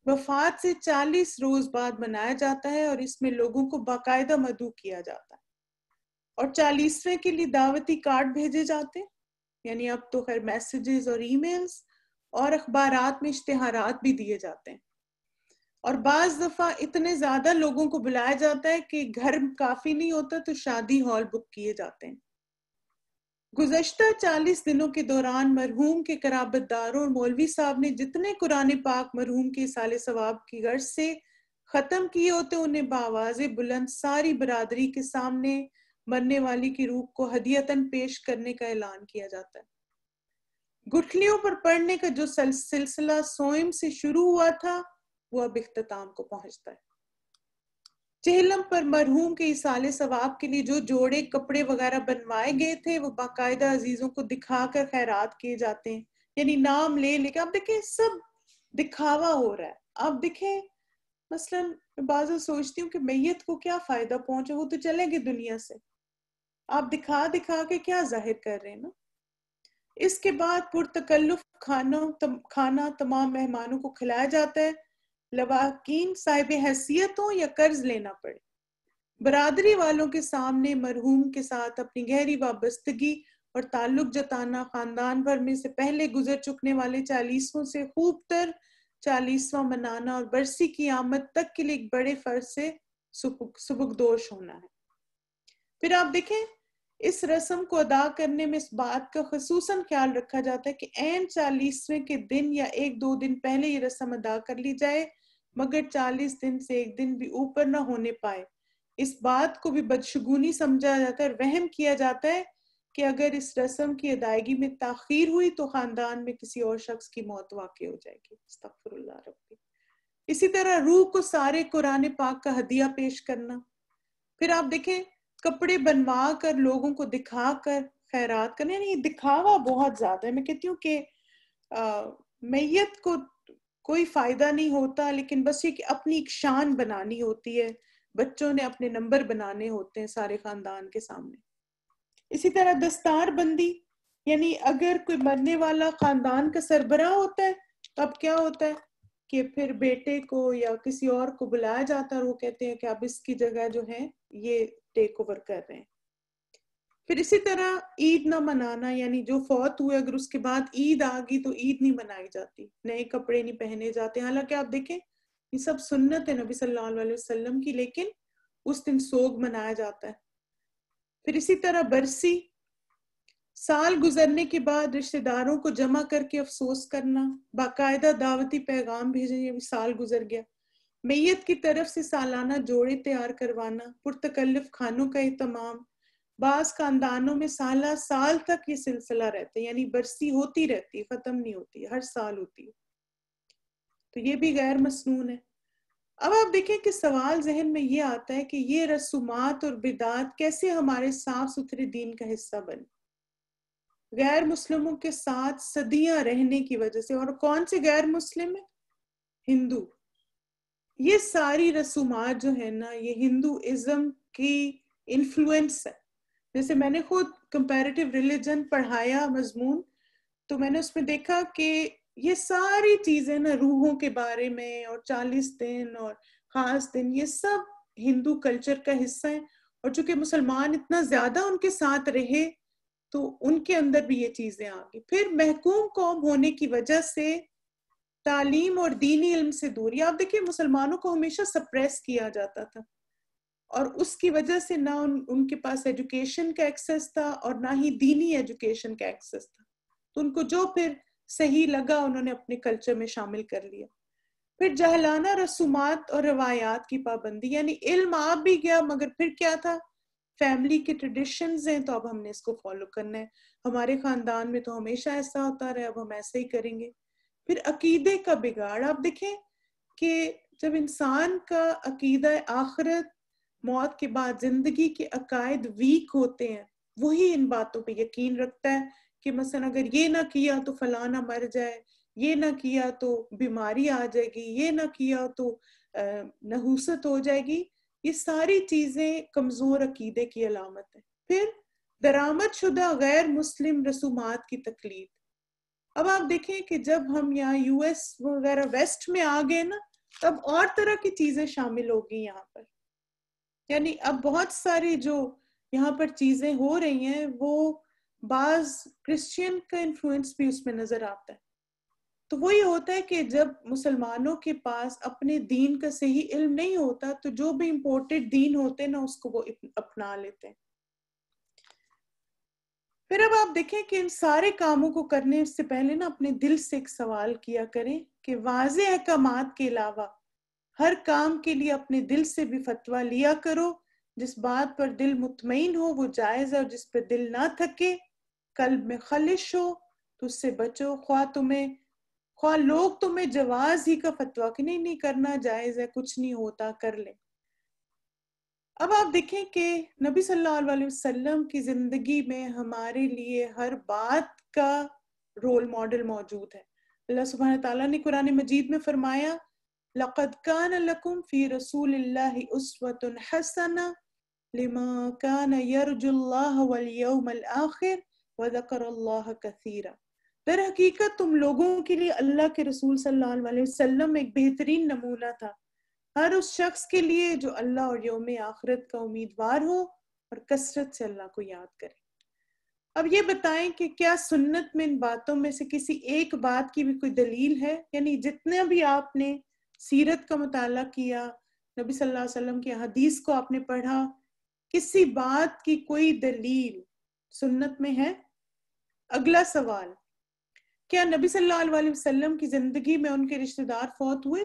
وفات سے 40 روز بعد منایا جاتا ہے، اور اس میں لوگوں کو باقاعدہ مدعو کیا جاتا ہے، اور 40ویں کے لیے دعوتی کارڈ بھیجے جاتے ہیں، یعنی اب تو خیر میسیجز اور ای میلز، اور اخبارات میں اشتہارات بھی دیے جاتے ہیں، اور بعض دفعہ اتنے زیادہ لوگوں کو بلایا جاتا ہے کہ گھر کافی نہیں ہوتا تو شادی ہال بک کیے جاتے ہیں۔ گزشتہ 40 دنوں کے دوران مرحوم کے قرابت داروں اور مولوی صاحب نے جتنے قرآن پاک مرحوم کے اصالِ ثواب کی غرض سے ختم کیے ہوتے انہیں بآواز بلند ساری برادری کے سامنے مرنے والی کی روح کو ہدیتاً پیش کرنے کا اعلان کیا جاتا ہے۔ گٹھلیوں پر پڑھنے کا جو سلسلہ سوئم سے شروع ہوا تھا وہ اب اختتام کو پہنچتا ہے۔ چہلم پر مرحوم کے اصالِ ثواب کے لیے جو جوڑے کپڑے وغیرہ بنوائے گئے تھے وہ باقاعدہ عزیزوں کو دکھا کر خیرات کیے جاتے ہیں، یعنی نام لے لے کے آپ دیکھیں سب دکھاوا ہو رہا ہے۔ آپ دیکھیں مثلا میں بعض سوچتی ہوں کہ میت کو کیا فائدہ پہنچے، وہ تو چلیں گے دنیا سے، آپ دکھا دکھا کے کیا ظاہر کر رہے ہیں نا۔ اس کے بعد پرتکلف کھانا تمام مہمانوں کو کھلایا جاتا ہے، لواحقین صاحب حیثیت ہوں یا قرض لینا پڑے۔ برادری والوں کے سامنے مرحوم کے ساتھ اپنی گہری وابستگی اور تعلق جتانا، خاندان بھر میں سے پہلے گزر چکنے والے 40ووں سے خوب تر 40واں منانا، اور برسی کی آمد تک کے لیے ایک بڑے فرض سے سبکدوش ہونا ہے۔ پھر آپ دیکھیں اس رسم کو ادا کرنے میں اس بات کا خصوصاً خیال رکھا جاتا ہے کہ عین 40ویں کے دن یا 1-2 دن پہلے یہ رسم ادا کر لی جائے، مگر 40 دن سے ایک دن بھی اوپر نہ ہونے پائے۔ اس بات کو بھی بدشگونی سمجھا جاتا ہے اور وہم کیا جاتا ہے کہ اگر اس رسم کی ادائیگی میں تاخیر ہوئی تو خاندان میں کسی اور شخص کی موت واقع ہو جائے گی۔ استغفر اللہ ربی۔ اسی طرح روح کو سارے قرآن پاک کا ہدیہ پیش کرنا۔ پھر آپ دیکھیں کپڑے بنوا کر لوگوں کو دکھا کر خیرات کرنا، یعنی یہ دکھاوا بہت زیادہ ہے۔ میں کہتی ہوں کہ میت کو کوئی فائدہ نہیں ہوتا، لیکن بس یہ کہ اپنی ایک شان بنانی ہوتی ہے، بچوں نے اپنے نمبر بنانے ہوتے ہیں سارے خاندان کے سامنے۔ اسی طرح دستار بندی، یعنی اگر کوئی مرنے والا خاندان کا سربراہ ہوتا ہے تو اب کیا ہوتا ہے کہ پھر بیٹے کو یا کسی اور کو بلایا جاتا ہے، اور وہ کہتے ہیں کہ اب اس کی جگہ جو ہے یہ ٹیک اوور کر رہے ہیں۔ پھر اسی طرح عید نہ منانا، یعنی جو فوت ہوئے اگر اس کے بعد عید آ گئی تو عید نہیں منائی جاتی، نئے کپڑے نہیں پہنے جاتے، حالانکہ آپ دیکھیں یہ سب سنت ہے نبی صلی اللہ علیہ وسلم کی، لیکن اس دن سوگ منایا جاتا ہے۔ پھر اسی طرح برسی، سال گزرنے کے بعد رشتہ داروں کو جمع کر کے افسوس کرنا، باقاعدہ دعوتی پیغام بھیجیں سال گزر گیا، میت کی طرف سے سالانہ جوڑے تیار کروانا، پرتکلف کھانوں کا اہتمام۔ بعض خاندانوں میں سالہ سال تک یہ سلسلہ رہتا ہے، یعنی برسی ہوتی رہتی ہے، ختم نہیں ہوتی، ہر سال ہوتی ہے، تو یہ بھی غیر مسنون ہے۔ اب آپ دیکھیں کہ سوال ذہن میں یہ آتا ہے کہ یہ رسومات اور بدعات کیسے ہمارے صاف ستھرے دین کا حصہ بنے، غیر مسلموں کے ساتھ صدیاں رہنے کی وجہ سے. اور کون سے غیر مسلم ہیں؟ ہندو. یہ ساری رسومات جو ہے نا یہ ہندوازم کی انفلوئنس ہے. جیسے میں نے خود کمپیریٹیو ریلیجن پڑھایا مضمون، تو میں نے اس میں دیکھا کہ یہ ساری چیزیں نا روحوں کے بارے میں اور 40 دن اور خاص دن یہ سب ہندو کلچر کا حصہ ہیں. اور چونکہ مسلمان اتنا زیادہ ان کے ساتھ رہے تو ان کے اندر بھی یہ چیزیں آ گئی. پھر محکوم قوم ہونے کی وجہ سے تعلیم اور دینی علم سے دوری. آپ دیکھیں مسلمانوں کو ہمیشہ سپریس کیا جاتا تھا، اور اس کی وجہ سے نہ ان کے پاس ایجوکیشن کا ایکسس تھا اور نہ ہی دینی ایجوکیشن کا ایکسس تھا. تو ان کو جو پھر صحیح لگا انہوں نے اپنے کلچر میں شامل کر لیا. پھر جہلانہ رسومات اور روایات کی پابندی، یعنی علم آ بھی گیا مگر پھر کیا تھا، فیملی کے ٹریڈیشنز ہیں تو اب ہم نے اس کو فالو کرنا ہے، ہمارے خاندان میں تو ہمیشہ ایسا ہوتا رہا اب ہم ایسے ہی کریں گے. پھر عقیدے کا بگاڑ. آپ دیکھیں کہ جب انسان کا عقیدہ آخرت، موت کے بعد زندگی کے عقائد ویک ہوتے ہیں، وہی ان باتوں پہ یقین رکھتا ہے کہ مثلا اگر یہ نہ کیا تو فلاں نہ مر جائے، یہ نہ کیا تو بیماری آ جائے گی، یہ نہ کیا تو نحوست ہو جائے گی. یہ ساری چیزیں کمزور عقیدے کی علامت ہے. پھر درآمد شدہ غیر مسلم رسومات کی تقلید. اب آپ دیکھیں کہ جب ہم یہاں یو ایس وغیرہ ویسٹ میں آ گئے نا تب اور طرح کی چیزیں شامل ہو گئی یہاں پر. یعنی اب بہت ساری جو یہاں پر چیزیں ہو رہی ہیں وہ بعض کرسچین کا انفلوئنس بھی اس میں نظر آتا ہے. تو وہی ہوتا ہے کہ جب مسلمانوں کے پاس اپنے دین کا صحیح علم نہیں ہوتا تو جو بھی امپورٹڈ دین ہوتے ہیں نا اس کو وہ اپنا لیتے ہیں. پھر اب آپ دیکھیں کہ ان سارے کاموں کو کرنے سے پہلے نا اپنے دل سے ایک سوال کیا کریں کہ واضح احکامات کے علاوہ ہر کام کے لیے اپنے دل سے بھی فتویٰ لیا کرو. جس بات پر دل مطمئن ہو وہ جائز ہے، اور جس پر دل نہ تھکے، قلب میں خلش ہو تو اس سے بچو. خواہ لوگ تمہیں جواز ہی کا فتویٰ کہ نہیں کرنا جائز ہے، کچھ نہیں ہوتا، کر لیں. اب آپ دیکھیں کہ نبی صلی اللہ علیہ وسلم کی زندگی میں ہمارے لیے ہر بات کا رول ماڈل موجود ہے. اللہ سبحانہ تعالیٰ نے قرآن مجید میں فرمایا لَقَدْ كَانَ لَكُمْ فِي رَسُولِ اللَّهِ أُسْوَةٌ حَسَنَةٌ لِمَن كَانَ يَرْجُو اللَّهَ وَالْيَوْمَ الْآخِرَ وَذَكَرَ اللَّهَ كَثِيرًا. در حقیقت تم لوگوں کے لیے اللہ کے رسول صلی اللہ علیہ وسلم ایک بہترین نمونہ تھا، ہر اس شخص کے لیے جو اللہ اور یوم آخرت کا امیدوار ہو اور کثرت سے اللہ کو یاد کرے. اب یہ بتائیں کہ کیا سنت میں ان باتوں میں سے کسی ایک بات کی بھی کوئی دلیل ہے؟ یعنی جتنے بھی آپ نے سیرت کا مطالعہ کیا، نبی صلی اللہ علیہ وسلم کی حدیث کو آپ نے پڑھا، کسی بات کی کوئی دلیل سنت میں ہے؟ اگلا سوال، کیا نبی صلی اللہ علیہ وسلم کی زندگی میں ان کے رشتہ دار فوت ہوئے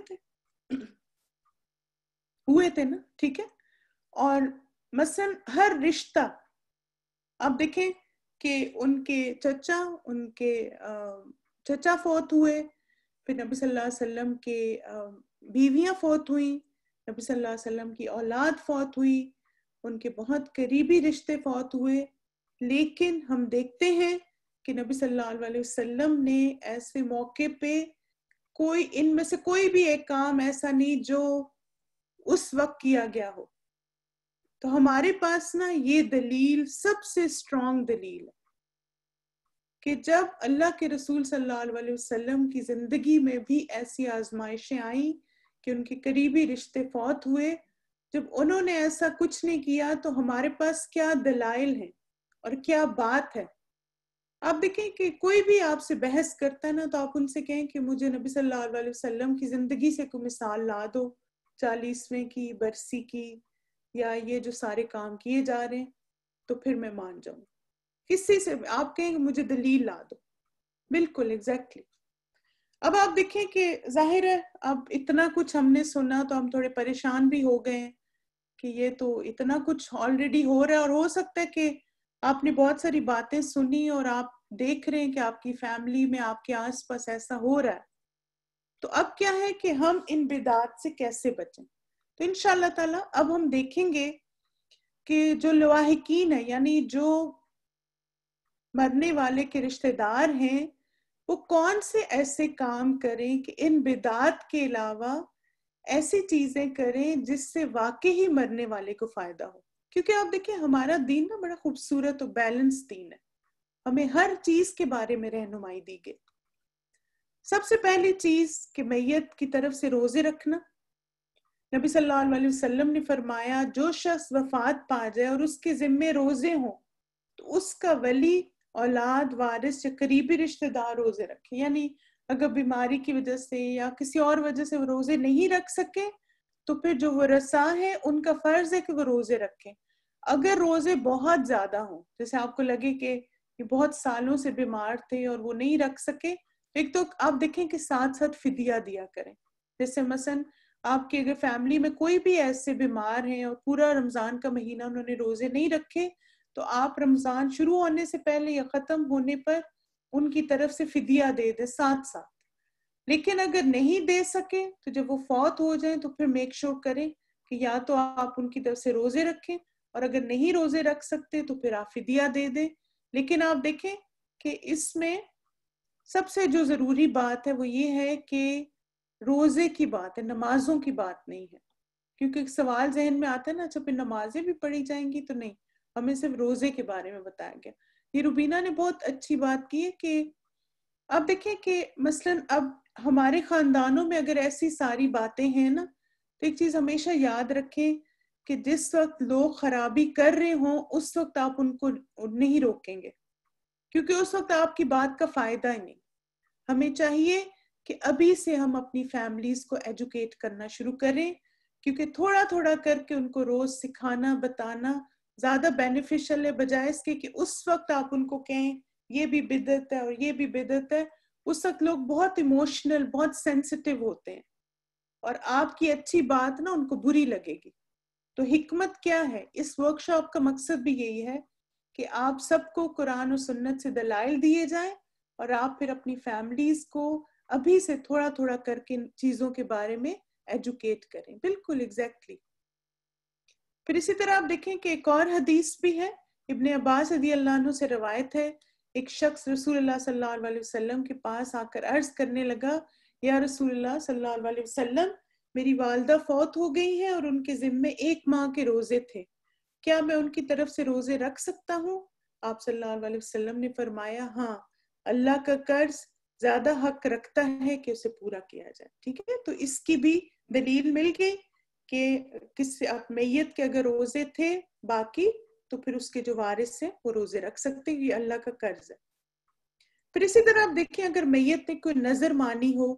تھے نا؟ ٹھیک ہے. اور مثلا ہر رشتہ آپ دیکھیں کہ ان کے چچا فوت ہوئے، پھر نبی صلی اللہ علیہ وسلم کے بیویاں فوت ہوئیں، نبی صلی اللہ علیہ وسلم کی اولاد فوت ہوئی، ان کے بہت قریبی رشتے فوت ہوئے. لیکن ہم دیکھتے ہیں کہ نبی صلی اللہ علیہ وسلم نے ایسے موقع پہ کوئی ان میں سے کوئی بھی ایک کام ایسا نہیں جو اس وقت کیا گیا ہو. تو ہمارے پاس نا یہ دلیل سب سے اسٹرانگ دلیل ہے کہ جب اللہ کے رسول صلی اللہ علیہ وسلم کی زندگی میں بھی ایسی آزمائشیں آئیں کہ ان کے قریبی رشتے فوت ہوئے، جب انہوں نے ایسا کچھ نہیں کیا تو ہمارے پاس کیا دلائل ہیں اور کیا بات ہے. آپ دیکھیں کہ کوئی بھی آپ سے بحث کرتا ہے نا تو آپ ان سے کہیں کہ مجھے نبی صلی اللہ علیہ وسلم کی زندگی سے کوئی مثال لا دو، 40ویں کی، برسی کی، یا یہ جو سارے کام کیے جا رہے ہیں، تو پھر میں مان جاؤں. کسی سے آپ کہیں کہ مجھے دلیل لا دو. بالکل ایگزیکٹلی. اب آپ دیکھیں کہ ظاہر ہے اب اتنا کچھ ہم نے سنا تو ہم تھوڑے پریشان بھی ہو گئے ہیں کہ یہ تو اتنا کچھ آلریڈی ہو رہا ہے، اور ہو سکتا ہے کہ آپ نے بہت ساری باتیں سنی اور آپ دیکھ رہے ہیں کہ آپ کی فیملی میں آپ کے آس پاس ایسا ہو رہا ہے. تو اب کیا ہے کہ ہم ان بدعات سے کیسے بچیں؟ تو انشاءاللہ تعالی اب ہم دیکھیں گے کہ جو لواحقین ہیں، یعنی جو مرنے والے کے رشتہ دار ہیں، وہ کون سے ایسے کام کریں کہ ان بدعات کے علاوہ ایسی چیزیں کریں جس سے واقعی مرنے والے کو فائدہ ہو. کیونکہ آپ دیکھیں ہمارا دین نا بڑا خوبصورت اور بیلنس دین ہے، ہمیں ہر چیز کے بارے میں رہنمائی دی گئی. سب سے پہلی چیز کہ میت کی طرف سے روزے رکھنا. نبی صلی اللہ علیہ وسلم نے فرمایا جو شخص وفات پا جائے اور اس کے ذمے روزے ہوں تو اس کا ولی، اولاد، وارث یا قریبی رشتہ دار روزے رکھے. یعنی اگر بیماری کی وجہ سے یا کسی اور وجہ سے وہ روزے نہیں رکھ سکے تو پھر جو ورثاء ہیں ان کا فرض ہے کہ وہ روزے رکھیں. اگر روزے بہت زیادہ ہوں، جیسے آپ کو لگے کہ یہ بہت سالوں سے بیمار تھے اور وہ نہیں رکھ سکے، ایک تو آپ دیکھیں کہ ساتھ ساتھ فدیہ دیا کریں. جیسے مثلا آپ کی اگر فیملی میں کوئی بھی ایسے بیمار ہیں اور پورا رمضان کا مہینہ انہوں نے روزے نہیں رکھے، تو آپ رمضان شروع ہونے سے پہلے یا ختم ہونے پر ان کی طرف سے فدیہ دے دیں ساتھ ساتھ. لیکن اگر نہیں دے سکے تو جب وہ فوت ہو جائیں تو پھر میک شور کریں کہ یا تو آپ ان کی طرف سے روزے رکھیں، اور اگر نہیں روزے رکھ سکتے تو پھر آپ فدیہ دے دیں. لیکن آپ دیکھیں کہ اس میں سب سے جو ضروری بات ہے وہ یہ ہے کہ روزے کی بات ہے، نمازوں کی بات نہیں ہے. کیونکہ ایک سوال ذہن میں آتا ہے نا، اچھا پھر نمازیں بھی پڑھی جائیں گی؟ تو نہیں، ہمیں صرف روزے کے بارے میں بتایا گیا. یہ روبینہ نے بہت اچھی بات کی ہے کہ اب دیکھیں کہ مثلا اب ہمارے خاندانوں میں اگر ایسی ساری باتیں ہیں نا، تو ایک چیز ہمیشہ یاد رکھیں کہ جس وقت لوگ خرابی کر رہے ہوں اس وقت آپ ان کو نہیں روکیں گے، کیونکہ اس وقت آپ کی بات کا فائدہ ہی نہیں. ہمیں چاہیے کہ ابھی سے ہم اپنی فیملیز کو ایجوکیٹ کرنا شروع کریں، کیونکہ تھوڑا تھوڑا کر کے ان کو روز سکھانا بتانا زیادہ بینیفیشل ہے، بجائے اس کے کہ اس وقت آپ ان کو کہیں یہ بھی بدعت ہے اور یہ بھی بدعت ہے. اس وقت لوگ بہت ایموشنل، بہت سینسٹیو ہوتے ہیں اور آپ کی اچھی بات نا ان کو بری لگے گی. تو حکمت کیا ہے اس ورکشاپ کا؟ مقصد بھی یہی ہے کہ آپ سب کو قرآن و سنت سے دلائل دیے جائیں اور آپ پھر اپنی فیملیز کو ابھی سے تھوڑا تھوڑا کر کے چیزوں کے بارے میں ایجوکیٹ کریں. بالکل ایگزیکٹلی. پھر اسی طرح آپ دیکھیں کہ ایک اور حدیث بھی ہے، ابن عباس رضی اللہ عنہ سے روایت ہے، ایک شخص رسول اللہ صلی اللہ علیہ وسلم کے پاس آ کر عرض کرنے لگا، یا رسول اللہ صلی اللہ علیہ وسلم، میری والدہ فوت ہو گئی ہیں اور ان کے ذمے 1 ماہ کے روزے تھے، کیا میں ان کی طرف سے روزے رکھ سکتا ہوں؟ آپ صلی اللہ علیہ وسلم نے فرمایا، ہاں، اللہ کا قرض زیادہ حق رکھتا ہے کہ اسے پورا کیا جائے. ٹھیک ہے، تو اس کی بھی دلیل مل گئی کہ کس میت کے اگر روزے تھے باقی تو پھر اس کے جو وارث ہیں وہ روزے رکھ سکتے ہیں، یہ اللہ کا قرض ہے. پھر اسی طرح آپ دیکھیں اگر میت نے کوئی نظر مانی ہو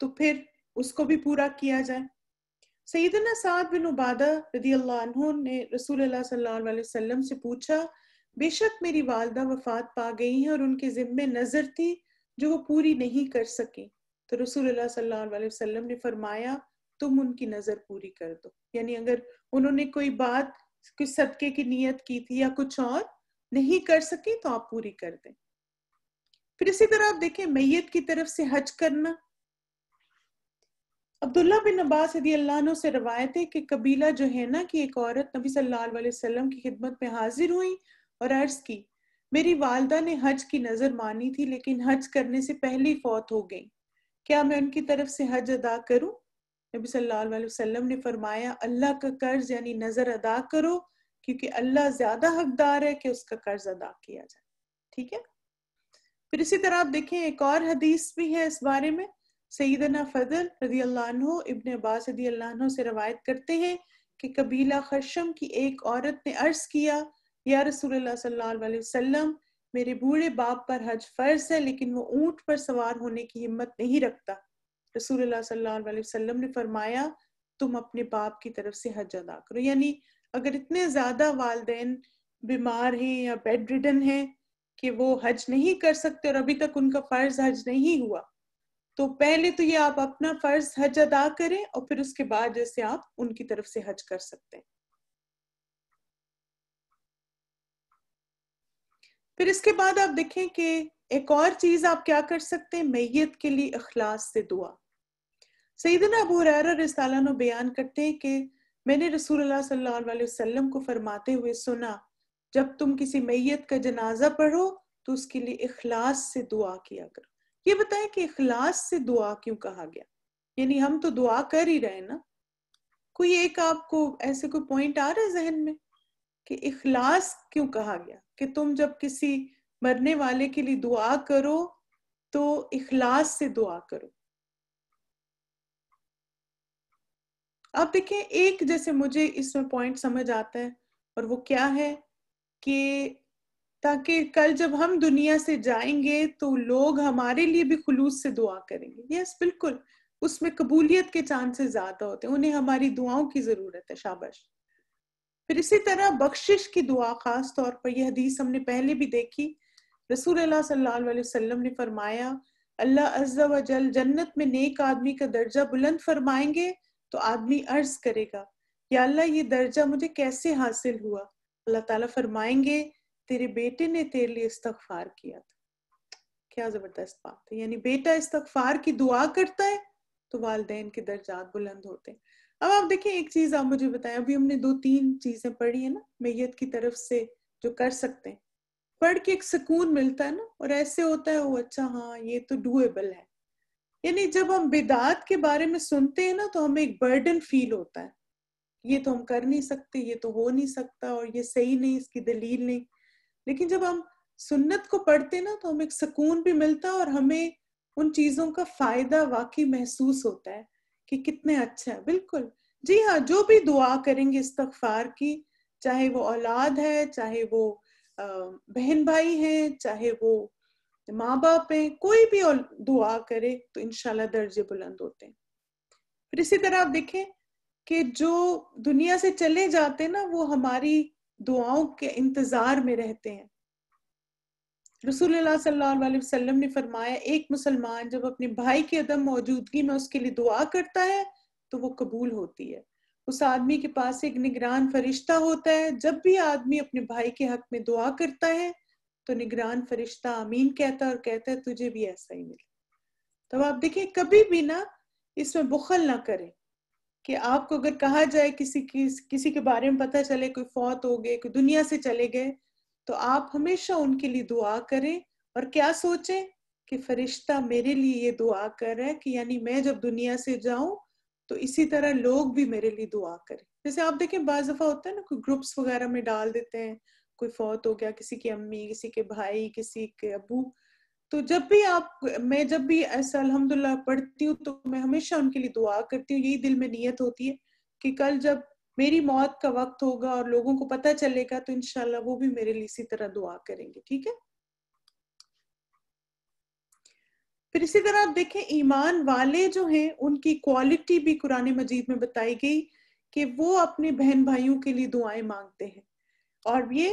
تو پھر اس کو بھی پورا کیا جائے. سیدنا سعد بن عبادہ رضی اللہ عنہ نے رسول اللہ صلی اللہ علیہ وسلم سے پوچھا، بے شک میری والدہ وفات پا گئی ہیں اور ان کے ذمے نظر تھی جو وہ پوری نہیں کر سکی. تو رسول اللہ صلی اللہ علیہ وسلم نے فرمایا، تم ان کی نظر پوری کر دو. یعنی اگر انہوں نے کوئی بات، کوئی صدقے کی نیت کی تھی یا کچھ اور نہیں کر سکی تو آپ پوری کر دیں. پھر اسی طرح آپ دیکھیں میت کی طرف سے حج کرنا. عبداللہ بن عباس رضی اللہ عنہ سے روایت ہے کہ قبیلہ جو ہے نا کہ ایک عورت نبی صلی اللہ علیہ وسلم کی خدمت میں حاضر ہوئی اور عرض کی، میری والدہ نے حج کی نظر مانی تھی لیکن حج کرنے سے پہلے فوت ہو گئی، کیا میں ان کی طرف سے حج ادا کروں؟ نبی صلی اللہ علیہ وسلم نے فرمایا، اللہ کا قرض یعنی نظر ادا کرو، کیونکہ اللہ زیادہ حقدار ہے کہ اس کا قرض ادا کیا جائے. ٹھیک ہے. پھر اسی طرح آپ دیکھیں ایک اور حدیث بھی ہے اس بارے میں. سیدنا فضل رضی اللہ عنہ ابن عباس رضی اللہ عنہ سے روایت کرتے ہیں کہ قبیلہ خشم کی ایک عورت نے عرض کیا، یا رسول اللہ صلی اللہ علیہ وسلم، میرے بوڑھے باپ پر حج فرض ہے لیکن وہ اونٹ پر سوار ہونے کی ہمت نہیں رکھتا. رسول اللہ صلی اللہ علیہ وسلم نے فرمایا، تم اپنے باپ کی طرف سے حج ادا کرو. یعنی اگر اتنے زیادہ والدین بیمار ہیں یا بیڈ ریڈن ہیں کہ وہ حج نہیں کر سکتے اور ابھی تک ان کا فرض حج نہیں ہوا، تو پہلے تو یہ آپ اپنا فرض حج ادا کریں اور پھر اس کے بعد جیسے آپ ان کی طرف سے حج کر سکتے ہیں. پھر اس کے بعد آپ دیکھیں کہ ایک اور چیز آپ کیا کر سکتے ہیں، میت کے لیے اخلاص سے دعا. سیدنا ابو ہریرہ رضی اللہ عنہ بیان کرتے ہیں کہ میں نے رسول اللہ صلی اللہ علیہ وسلم کو فرماتے ہوئے سنا، جب تم کسی میت کا جنازہ پڑھو تو اس کے لیے اخلاص سے دعا کیا کرو۔ یہ بتائیں کہ اخلاص سے دعا کیوں کہا گیا؟ یعنی ہم تو دعا کر ہی رہے نا، کوئی ایک آپ کو ایسے کوئی پوائنٹ آ رہا ہے ذہن میں کہ اخلاص کیوں کہا گیا کہ تم جب کسی مرنے والے کے لیے دعا کرو تو اخلاص سے دعا کرو؟ آپ دیکھیں ایک جیسے مجھے اس میں پوائنٹ سمجھ آتا ہے، اور وہ کیا ہے کہ تاکہ کل جب ہم دنیا سے جائیں گے تو لوگ ہمارے لیے بھی خلوص سے دعا کریں گے۔ یس بالکل، اس میں قبولیت کے چانسز زیادہ ہوتے ہیں، انہیں ہماری دعاؤں کی ضرورت ہے۔ شاباش۔ پھر اسی طرح بخشش کی دعا، خاص طور پر یہ حدیث ہم نے پہلے بھی دیکھی، رسول اللہ صلی اللہ علیہ وسلم نے فرمایا اللہ عز و جل جنت میں نیک آدمی کا درجہ بلند فرمائیں گے تو آدمی عرض کرے گا یا اللہ یہ درجہ مجھے کیسے حاصل ہوا؟ اللہ تعالیٰ فرمائیں گے تیرے بیٹے نے تیرے لیے استغفار کیا تھا۔ کیا زبردست بات ہے، یعنی بیٹا استغفار کی دعا کرتا ہے تو والدین کے درجات بلند ہوتے ہیں۔ اب آپ دیکھیں ایک چیز آپ مجھے بتائیں، ابھی ہم نے 2-3 چیزیں پڑھی ہیں نا میت کی طرف سے جو کر سکتے ہیں، پڑھ کے ایک سکون ملتا ہے نا، اور ایسے ہوتا ہے وہ اچھا ہاں یہ تو ڈویبل ہے۔ یعنی جب ہم بدعات کے بارے میں سنتے ہیں نا تو ہمیں ایک برڈن فیل ہوتا ہے، یہ تو ہم کر نہیں سکتے، یہ تو ہو نہیں سکتا، اور یہ صحیح نہیں، اس کی دلیل نہیں۔ لیکن جب ہم سنت کو پڑھتے ہیں نا تو ہمیں ایک سکون بھی ملتا ہے، اور ہمیں ان چیزوں کا فائدہ واقعی محسوس ہوتا ہے کہ کتنے اچھا ہے۔ بالکل جی ہاں، جو بھی دعا کریں گے استغفار کی، چاہے وہ اولاد ہے، چاہے وہ بہن بھائی ہیں، چاہے وہ ماں باپ ہیں، کوئی بھی دعا کرے تو انشاءاللہ درجے بلند ہوتے ہیں۔ پھر اسی طرح آپ دیکھیں کہ جو دنیا سے چلے جاتے ہیں نا وہ ہماری دعاؤں کے انتظار میں رہتے ہیں۔ رسول اللہ صلی اللہ علیہ وسلم نے فرمایا ایک مسلمان جب اپنے بھائی کی عدم موجودگی میں اس کے لیے دعا کرتا ہے تو وہ قبول ہوتی ہے۔ اس آدمی کے پاس ایک نگران فرشتہ ہوتا ہے، جب بھی آدمی اپنے بھائی کے حق میں دعا کرتا ہے تو نگران فرشتہ آمین کہتا ہے اور کہتا ہے تجھے بھی ایسا ہی ملے۔ تو آپ دیکھیں کبھی بھی نا اس میں بخل نہ کریں کہ آپ کو اگر کہا جائے کسی کے بارے میں پتہ چلے کوئی فوت ہو گئے، کوئی دنیا سے چلے گئے، تو آپ ہمیشہ ان کے لیے دعا کریں اور کیا سوچیں کہ فرشتہ میرے لیے یہ دعا کر رہا ہے کہ یعنی میں جب دنیا سے جاؤں تو اسی طرح لوگ بھی میرے لیے دعا کریں۔ جیسے آپ دیکھیں بعض دفعہ ہوتا ہے نا کوئی گروپس وغیرہ میں ڈال دیتے ہیں، کوئی فوت ہو گیا، کسی کی امی، کسی کے بھائی، کسی کے ابو، تو میں جب بھی ایسا الحمدللہ پڑھتی ہوں تو میں ہمیشہ ان کے لیے دعا کرتی ہوں، یہی دل میں نیت ہوتی ہے کہ کل جب میری موت کا وقت ہوگا اور لوگوں کو پتہ چلے گا تو انشاءاللہ وہ بھی میرے لیے اسی طرح دعا کریں گے۔ ٹھیک ہے؟ پھر اسی طرح آپ دیکھیں ایمان والے جو ہیں ان کی کوالٹی بھی قرآن مجید میں بتائی گئی کہ وہ اپنے بہن بھائیوں کے لیے دعائیں مانگتے ہیں، اور یہ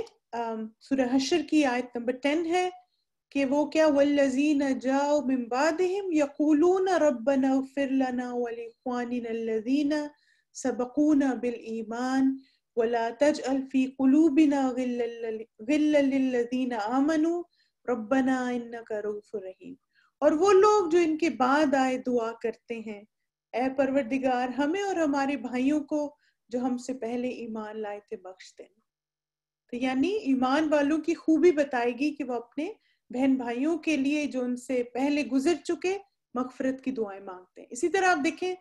سورہ حشر کی آیت نمبر 10 ہے کہ وہ کیا وَالَّذِينَ جَاءُوا مِن بَعْدِهِمْ يَقُولُونَ رَبَّنَا اغْفِرْ لَنَا وَلِإِخْوَانِنَا الَّذِينَ سَبَقُونَا بِالْإِيمَانِ وَلَا تَجْعَلْ فِي قُلُوبِنَا غِلًّا لِلَّذِينَ آمَنُوا رَبَّنَا إِنَّكَ رَءُوفٌ رَحِيمٌ۔ اور وہ لوگ جو ان کے بعد آئے دعا کرتے ہیں اے پروردگار ہمیں اور ہمارے بھائیوں کو جو ہم سے پہلے ایمان لائے تھے بخش دینا۔ تو یعنی ایمان والوں کی خوبی بتائے گی کہ وہ اپنے بہن بھائیوں کے لیے جو ان سے پہلے گزر چکے مغفرت کی دعائیں مانگتے ہیں۔ اسی طرح آپ دیکھیں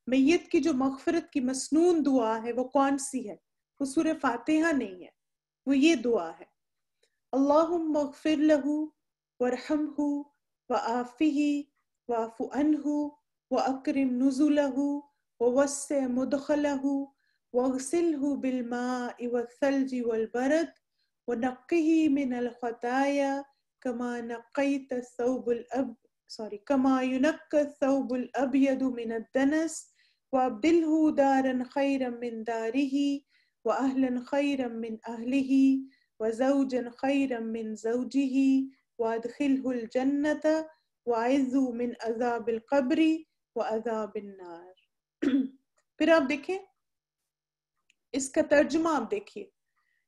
میت کی جو مغفرت کی مسنون دعا ہے وہ کون سی ہے؟ وہ سورہ فاتحہ نہیں ہے، وہ یہ دعا ہے اللہم اغفر لہ وارحمہ وعافہ واعف عنہ واکرم نزلہ ووسع مدخلہ واغسلہ بالماء والثلج والبرد ونقہ من الخطایا كما ينقى الثوب الأبيض من الدنس وأبدله دارا خيرا من داره وأهلا خيرا من أهله وزوجا خيرا من زوجه وأدخله الجنة وأعذه من عذاب القبر وعذاب النار۔ پھر آپ دیکھیں اس کا ترجمہ آپ دیکھیے،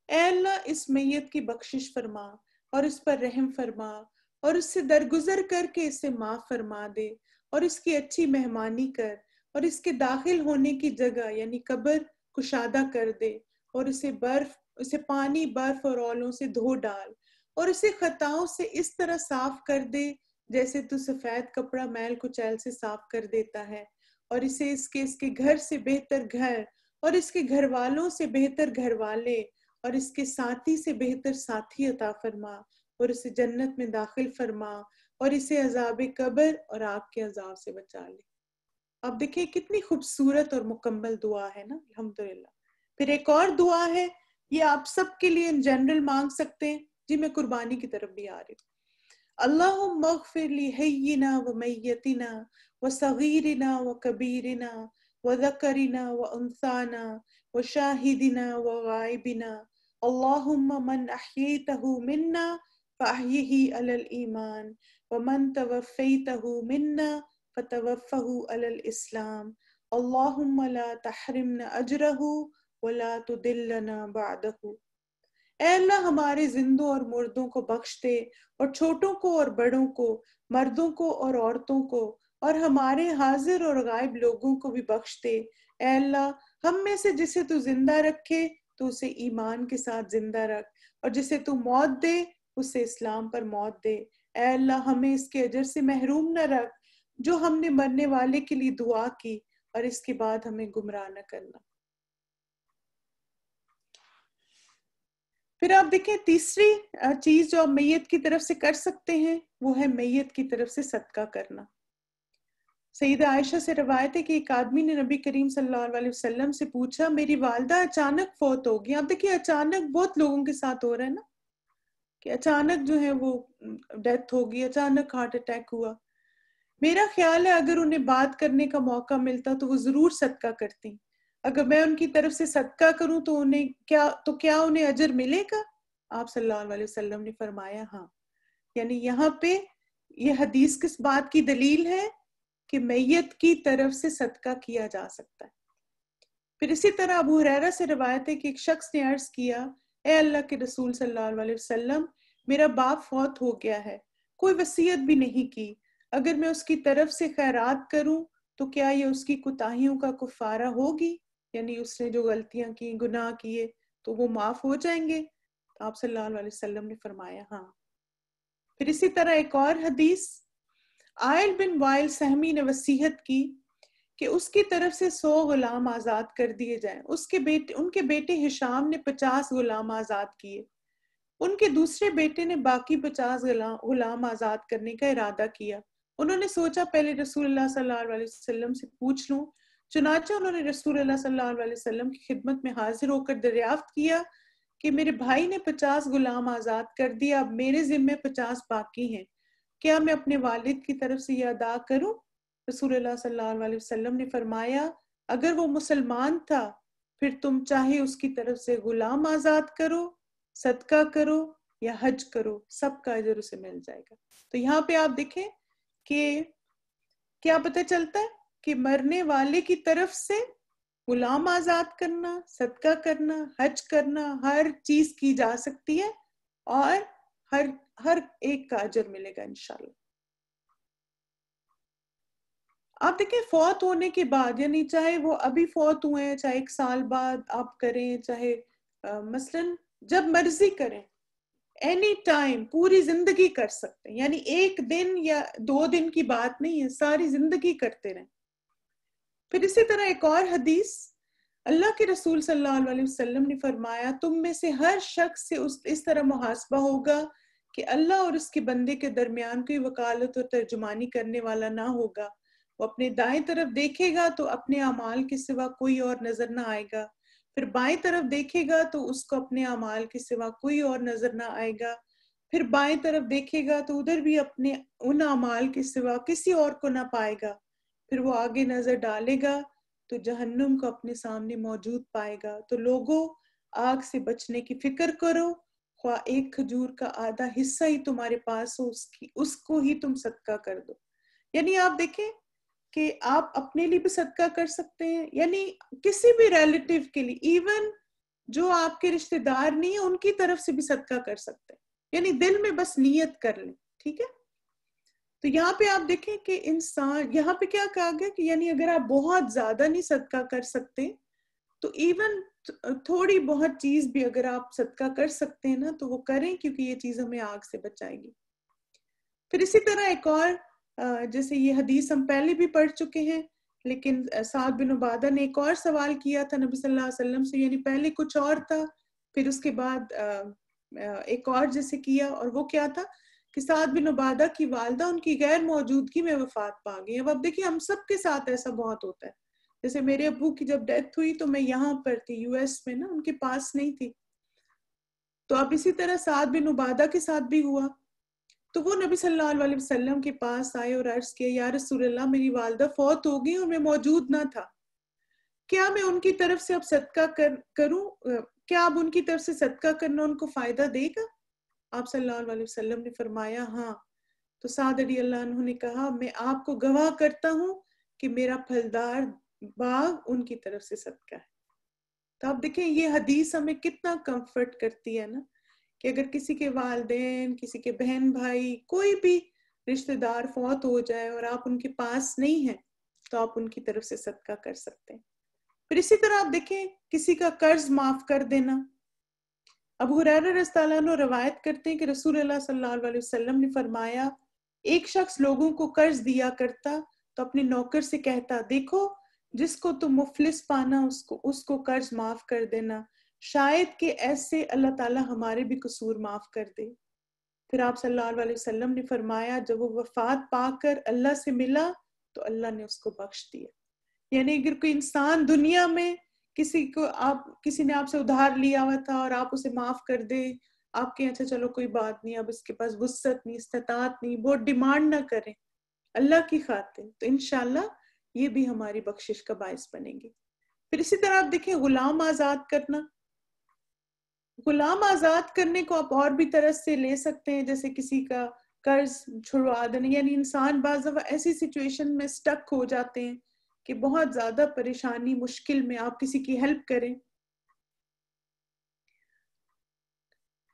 اے اللہ اس میت کی بخشش فرما اور اس پر رحم فرما اور اس سے درگزر کر کے اسے معاف فرما دے اور اس کی اچھی مہمانی کر اور اس کے داخل ہونے کی جگہ یعنی قبر کشادہ کر دے، اور اسے پانی، برف اور اولوں سے دھو ڈال، اور اسے خطاؤں سے اس طرح صاف کر دے جیسے تو سفید کپڑا میل کچیل سے صاف کر دیتا ہے، اور اسے اس کے گھر سے بہتر گھر، اور اس کے گھر والوں سے بہتر گھر والے، اور اس کے ساتھی سے بہتر ساتھی عطا فرما، اور اسے جنت میں داخل فرما، اور اسے عذاب قبر اور آگ کے عذاب سے بچا لے۔ اب دیکھیں کتنی خوبصورت اور مکمل دعا ہے نا، الحمدللہ۔ پھر ایک اور دعا ہے، یہ آپ سب کے لیے ان جنرل مانگ سکتے ہیں جی، میں قربانی کی طرف بھی آ رہی ہوں۔ اللہم اغفر لی حینا و میتنا و صغیرنا و کبیرنا و ذکرنا و انثانا و شاہدنا و غائبنا، اللہم من احییتہ منا فاحیہ علی الایمان ومن توفیتہ منا فتوفہ علی الاسلام، اللہم لا تحرمنا اجرہ ولا تدلنا بعدہ۔ اے اللہ ہمارے زندوں اور مردوں کو بخش دے، اور چھوٹوں کو اور بڑوں کو، مردوں کو اور عورتوں کو، اور ہمارے حاضر اور غائب لوگوں کو بھی بخش دے۔ اے اللہ ہم میں سے جسے تو زندہ رکھے تو اسے ایمان کے ساتھ زندہ رکھ، اور جسے تو موت دے اسے اسلام پر موت دے۔ اے اللہ ہمیں اس کے اجر سے محروم نہ رکھ جو ہم نے مرنے والے کے لیے دعا کی، اور اس کے بعد ہمیں گمراہ نہ کرنا۔ پھر آپ دیکھیں تیسری چیز جو آپ میت کی طرف سے کر سکتے ہیں وہ ہے میت کی طرف سے صدقہ کرنا۔ سیدہ عائشہ سے روایت ہے کہ ایک آدمی نے نبی کریم صلی اللہ علیہ وسلم سے پوچھا، میری والدہ اچانک فوت ہو گئی۔ آپ دیکھیں اچانک بہت لوگوں کے ساتھ ہو رہا ہے نا، کہ اچانک جو ہے وہ ڈیتھ ہو گئی، اچانک ہارٹ اٹیک ہوا۔ میرا خیال ہے اگر انہیں بات کرنے کا موقع ملتا تو وہ ضرور صدقہ کرتی۔ اگر میں ان کی طرف سے صدقہ کروں تو کیا انہیں اجر ملے گا؟ آپ صلی اللہ علیہ وسلم نے فرمایا ہاں۔ یعنی یہاں پہ یہ حدیث کس بات کی دلیل ہے کہ میت کی طرف سے صدقہ کیا جا سکتا ہے۔ پھر اسی طرح ابو ہریرہ سے روایت ہے کہ ایک شخص نے عرض کیا، اے اللہ کے رسول صلی اللہ علیہ وسلم، میرا باپ فوت ہو گیا ہے، کوئی وصیت بھی نہیں کی، اگر میں اس کی طرف سے خیرات کروں تو کیا یہ اس کی کوتاہیوں کا کفارہ ہوگی؟ یعنی اس نے جو غلطیاں کی، گناہ کیے تو وہ معاف ہو جائیں گے؟ تو آپ صلی اللہ علیہ وسلم نے فرمایا ہاں۔ پھر اسی طرح ایک اور حدیث، عائل بن وائل سہمی نے وصیت کی کہ اس کی طرف سے 100 غلام آزاد کر دیے جائیں۔ ان کے بیٹے ہشام نے 50 غلام آزاد کیے، ان کے دوسرے بیٹے نے باقی 50 غلام آزاد کرنے کا ارادہ کیا۔ انہوں نے سوچا پہلے رسول اللہ صلی اللہ علیہ وسلم سے پوچھ لوں، چنانچہ انہوں نے رسول اللہ صلی اللہ علیہ وسلم کی خدمت میں حاضر ہو کر دریافت کیا کہ میرے بھائی نے 50 غلام آزاد کر دیا، اب میرے ذمے 50 باقی ہیں، کیا میں اپنے والد کی طرف سے یہ ادا کروں؟ رسول اللہ صلی اللہ علیہ وسلم نے فرمایا، اگر وہ مسلمان تھا پھر تم چاہے اس کی طرف سے غلام آزاد کرو، صدقہ کرو یا حج کرو، سب کا اجر اسے مل جائے گا۔ تو یہاں پہ آپ دیکھیں کہ کیا پتہ چلتا ہے کہ مرنے والے کی طرف سے غلام آزاد کرنا، صدقہ کرنا، حج کرنا، ہر چیز کی جا سکتی ہے، اور ہر ایک کا اجر ملے گا انشاءاللہ۔ آپ دیکھیں فوت ہونے کے بعد، یعنی چاہے وہ ابھی فوت ہوئے ہیں، چاہے 1 سال بعد آپ کریں، چاہے مثلاً جب مرضی کریں، اینی ٹائم، پوری زندگی کر سکتے ہیں، یعنی 1 دن یا 2 دن کی بات نہیں ہے، ساری زندگی کرتے رہیں۔ پھر اسی طرح ایک اور حدیث، اللہ کے رسول صلی اللہ علیہ وسلم نے فرمایا، تم میں سے ہر شخص سے اس طرح محاسبہ ہوگا کہ اللہ اور اس کے بندے کے درمیان کوئی وکالت اور ترجمانی کرنے والا نہ ہوگا۔ وہ اپنے دائیں طرف دیکھے گا تو اپنے اعمال کے سوا کوئی اور نظر نہ آئے گا، پھر بائیں طرف دیکھے گا تو اس کو اپنے اعمال کے سوا کوئی اور نظر نہ آئے گا، پھر بائیں طرف دیکھے گا تو ادھر بھی اپنے ان اعمال کے سوا کسی اور کو نہ پائے گا، پھر وہ آگے نظر ڈالے گا تو جہنم کو اپنے سامنے موجود پائے گا۔ تو لوگوں، آگ سے بچنے کی فکر کرو، خواہ 1 کھجور کا آدھا حصہ ہی تمہارے پاس ہو، اس کو ہی تم صدقہ کر دو۔ یعنی آپ دیکھیں کہ آپ اپنے لیے بھی صدقہ کر سکتے ہیں، یعنی کسی بھی ریلیٹیو کے لیے، ایون جو آپ کے رشتہ دار نہیں ہیں ان کی طرف سے بھی صدقہ کر سکتے ہیں، یعنی دل میں بس نیت کر لیں، ٹھیک ہے؟ تو یہاں پہ آپ دیکھیں کہ انسان، یہاں پہ کیا کہا گیا کہ یعنی اگر آپ بہت زیادہ نہیں صدقہ کر سکتے تو ایون تھوڑی بہت چیز بھی اگر آپ صدقہ کر سکتے ہیں نا تو وہ کریں، کیونکہ یہ چیز ہمیں آگ سے بچائے گی. پھر اسی طرح ایک اور جیسے یہ حدیث ہم پہلے بھی پڑھ چکے ہیں، لیکن سعد بن عبادہ نے ایک اور سوال کیا تھا نبی صلی اللہ علیہ وسلم سے، یعنی پہلے کچھ اور تھا، پھر اس کے بعد ایک اور جیسے کیا، اور وہ کیا تھا کہ سعد بن عبادہ کی والدہ ان کی غیر موجودگی میں وفات پا گئی. اب دیکھیے ہم سب کے ساتھ ایسا بہت ہوتا ہے. جیسے میرے ابو کی جب ڈیتھ ہوئی تو میں یہاں پر تھی یو ایس میں نا، ان کے پاس نہیں تھی. تو اب اسی طرح سعد بن عبادہ کے ساتھ بھی ہوا. تو وہ نبی صلی اللہ علیہ وسلم کے پاس آئے اور عرض کیا، یا رسول اللہ میری والدہ فوت ہو گئی اور میں موجود نہ تھا، کیا میں ان کی طرف سے اب صدقہ کروں؟ کیا اب ان کی طرف سے صدقہ کرنا ان کو فائدہ دے گا؟ آپ صلی اللہ علیہ وسلم نے فرمایا ہاں. تو سعد رضی اللہ عنہ نے کہا، میں آپ کو گواہ کرتا ہوں کہ میرا پھلدار باغ ان کی طرف سے صدقہ ہے. تو آپ دیکھیں یہ حدیث ہمیں کتنا کمفرٹ کرتی ہے نا، کہ اگر کسی کے والدین، کسی کے بہن بھائی، کوئی بھی رشتہ دار فوت ہو جائے اور آپ ان کے پاس نہیں ہیں تو آپ ان کی طرف سے صدقہ کر سکتے ہیں. پھر اسی طرح آپ دیکھیں کسی کا قرض معاف کر دینا. ابو ہریرہ رضی اللہ عنہ روایت کرتے ہیں کہ رسول اللہ صلی اللہ علیہ وسلم نے فرمایا، ایک شخص لوگوں کو قرض دیا کرتا تو اپنے نوکر سے کہتا، دیکھو جس کو تم مفلس پانا اس کو قرض معاف کر دینا، شاید کہ ایسے اللہ تعالیٰ ہمارے بھی قصور معاف کر دے. پھر آپ صلی اللہ علیہ وسلم نے فرمایا، جب وہ وفات پا کر اللہ سے ملا تو اللہ نے اس کو بخش دیا. یعنی اگر کوئی انسان دنیا میں کسی نے آپ سے ادھار لیا ہوا تھا اور آپ اسے معاف کر دے، آپ کے اچھا چلو کوئی بات نہیں، اب اس کے پاس وسعت نہیں، استطاعت نہیں، بہت ڈیمانڈ نہ کریں اللہ کی خاطر، تو انشاءاللہ یہ بھی ہماری بخشش کا باعث بنیں گے. پھر اسی طرح آپ دیکھیں غلام آزاد کرنا. غلام آزاد کرنے کو آپ اور بھی طرح سے لے سکتے ہیں، جیسے کسی کا قرض چھڑوا دینا. یعنی انسان بعض دفعہ ایسی سچویشن میں سٹک ہو جاتے ہیں کہ بہت زیادہ پریشانی مشکل میں آپ کسی کی ہیلپ کریں.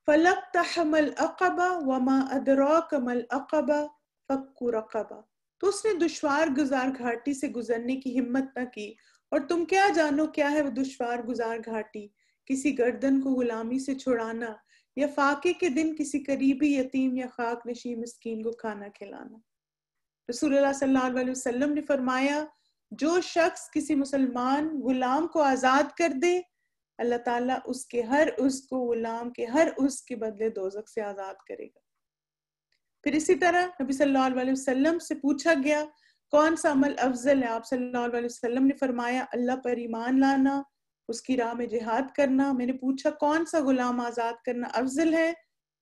فَلَقْتَحَمَ الْعَقَبَةَ وَمَا أَدْرَاكَ مَا الْعَقَبَةُ فَكُّ رَقَبَةٍ. تو اس نے دشوار گزار گھاٹی سے گزرنے کی ہمت نہ کی، اور تم کیا جانو کیا ہے وہ دشوار گزار گھاٹی، کسی گردن کو غلامی سے چھڑانا، یا فاقے کے دن کسی قریبی یتیم یا خاک نشین مسکین کو کھانا کھلانا. رسول اللہ صلی اللہ علیہ وسلم نے فرمایا، جو شخص کسی مسلمان غلام کو آزاد کر دے، اللہ تعالیٰ اس کے ہر عضو کو غلام کے ہر عضو کے بدلے دوزخ سے آزاد کرے گا. پھر اسی طرح نبی صلی اللہ علیہ وسلم سے پوچھا گیا کون سا عمل افضل ہے؟ آپ صلی اللہ علیہ وسلم نے فرمایا، اللہ پر ایمان لانا، اس کی راہ میں جہاد کرنا. میں نے پوچھا کون سا غلام آزاد کرنا افضل ہے؟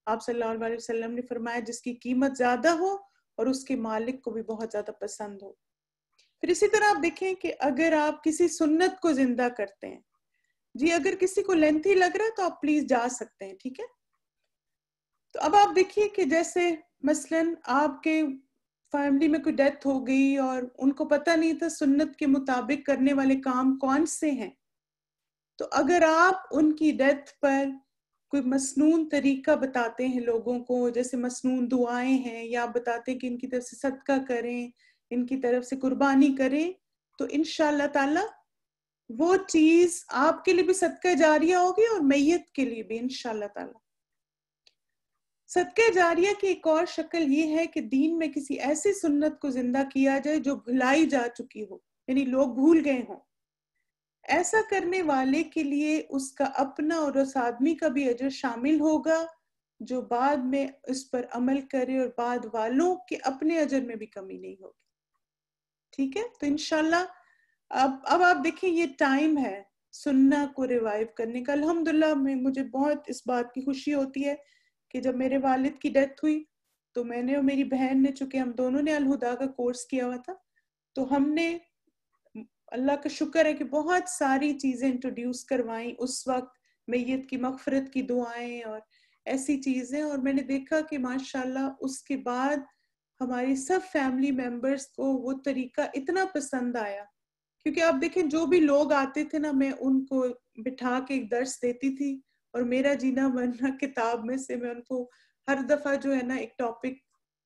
آپ صلی اللہ علیہ وسلم نے فرمایا، جس کی قیمت زیادہ ہو اور اس کے مالک کو بھی بہت زیادہ پسند ہو. پھر اسی طرح آپ دیکھیں کہ اگر آپ کسی سنت کو زندہ کرتے ہیں، جی اگر کسی کو لینتھی لگ رہا ہے تو آپ پلیز جا سکتے ہیں، ٹھیک ہے. تو اب آپ دیکھیے کہ جیسے مثلاً آپ کے فیملی میں کوئی ڈیتھ ہو گئی اور ان کو پتہ نہیں تھا سنت کے مطابق کرنے والے کام کون سے ہیں، تو اگر آپ ان کی ڈیتھ پر کوئی مسنون طریقہ بتاتے ہیں لوگوں کو، جیسے مسنون دعائیں ہیں، یا آپ بتاتے ہیں کہ ان کی طرف سے صدقہ کریں، ان کی طرف سے قربانی کریں، تو انشاءاللہ تعالی وہ چیز آپ کے لیے بھی صدقہ جاریہ ہوگی اور میت کے لیے بھی انشاءاللہ تعالی. صدقہ جاریہ کی ایک اور شکل یہ ہے کہ دین میں کسی ایسی سنت کو زندہ کیا جائے جو بھلائی جا چکی ہو، یعنی لوگ بھول گئے ہوں. ایسا کرنے والے کے لیے اس کا اپنا اور اس آدمی کا بھی اجر شامل ہوگا جو بعد میں اس پر عمل کرے، اور بعد والوں کے اپنے اجر میں بھی کمی نہیں ہوگی. ٹھیک ہے، تو انشاءاللہ اب آپ دیکھیں یہ ٹائم ہے سننا کو ریوائیو کرنے کا. الحمدللہ مجھے بہت اس بات کی خوشی ہوتی ہے کہ جب میرے والد کی ڈیتھ ہوئی تو میں نے اور میری بہن نے، چونکہ ہم دونوں نے الہدا کا کورس کیا ہوا تھا، تو ہم نے اللہ کا شکر ہے کہ بہت ساری چیزیں انٹروڈیوس کروائیں اس وقت، میت کی مغفرت کی دعائیں اور ایسی چیزیں. اور میں نے دیکھا کہ ماشاءاللہ اس کے بعد ہماری سب فیملی ممبرز کو وہ طریقہ اتنا پسند آیا. کیونکہ آپ دیکھیں جو بھی لوگ آتے تھے نا، میں ان کو بٹھا کے ایک درس دیتی تھی، اور میرا جینا مرنا کتاب میں سے میں ان کو ہر دفعہ جو ہے نا ایک ٹاپک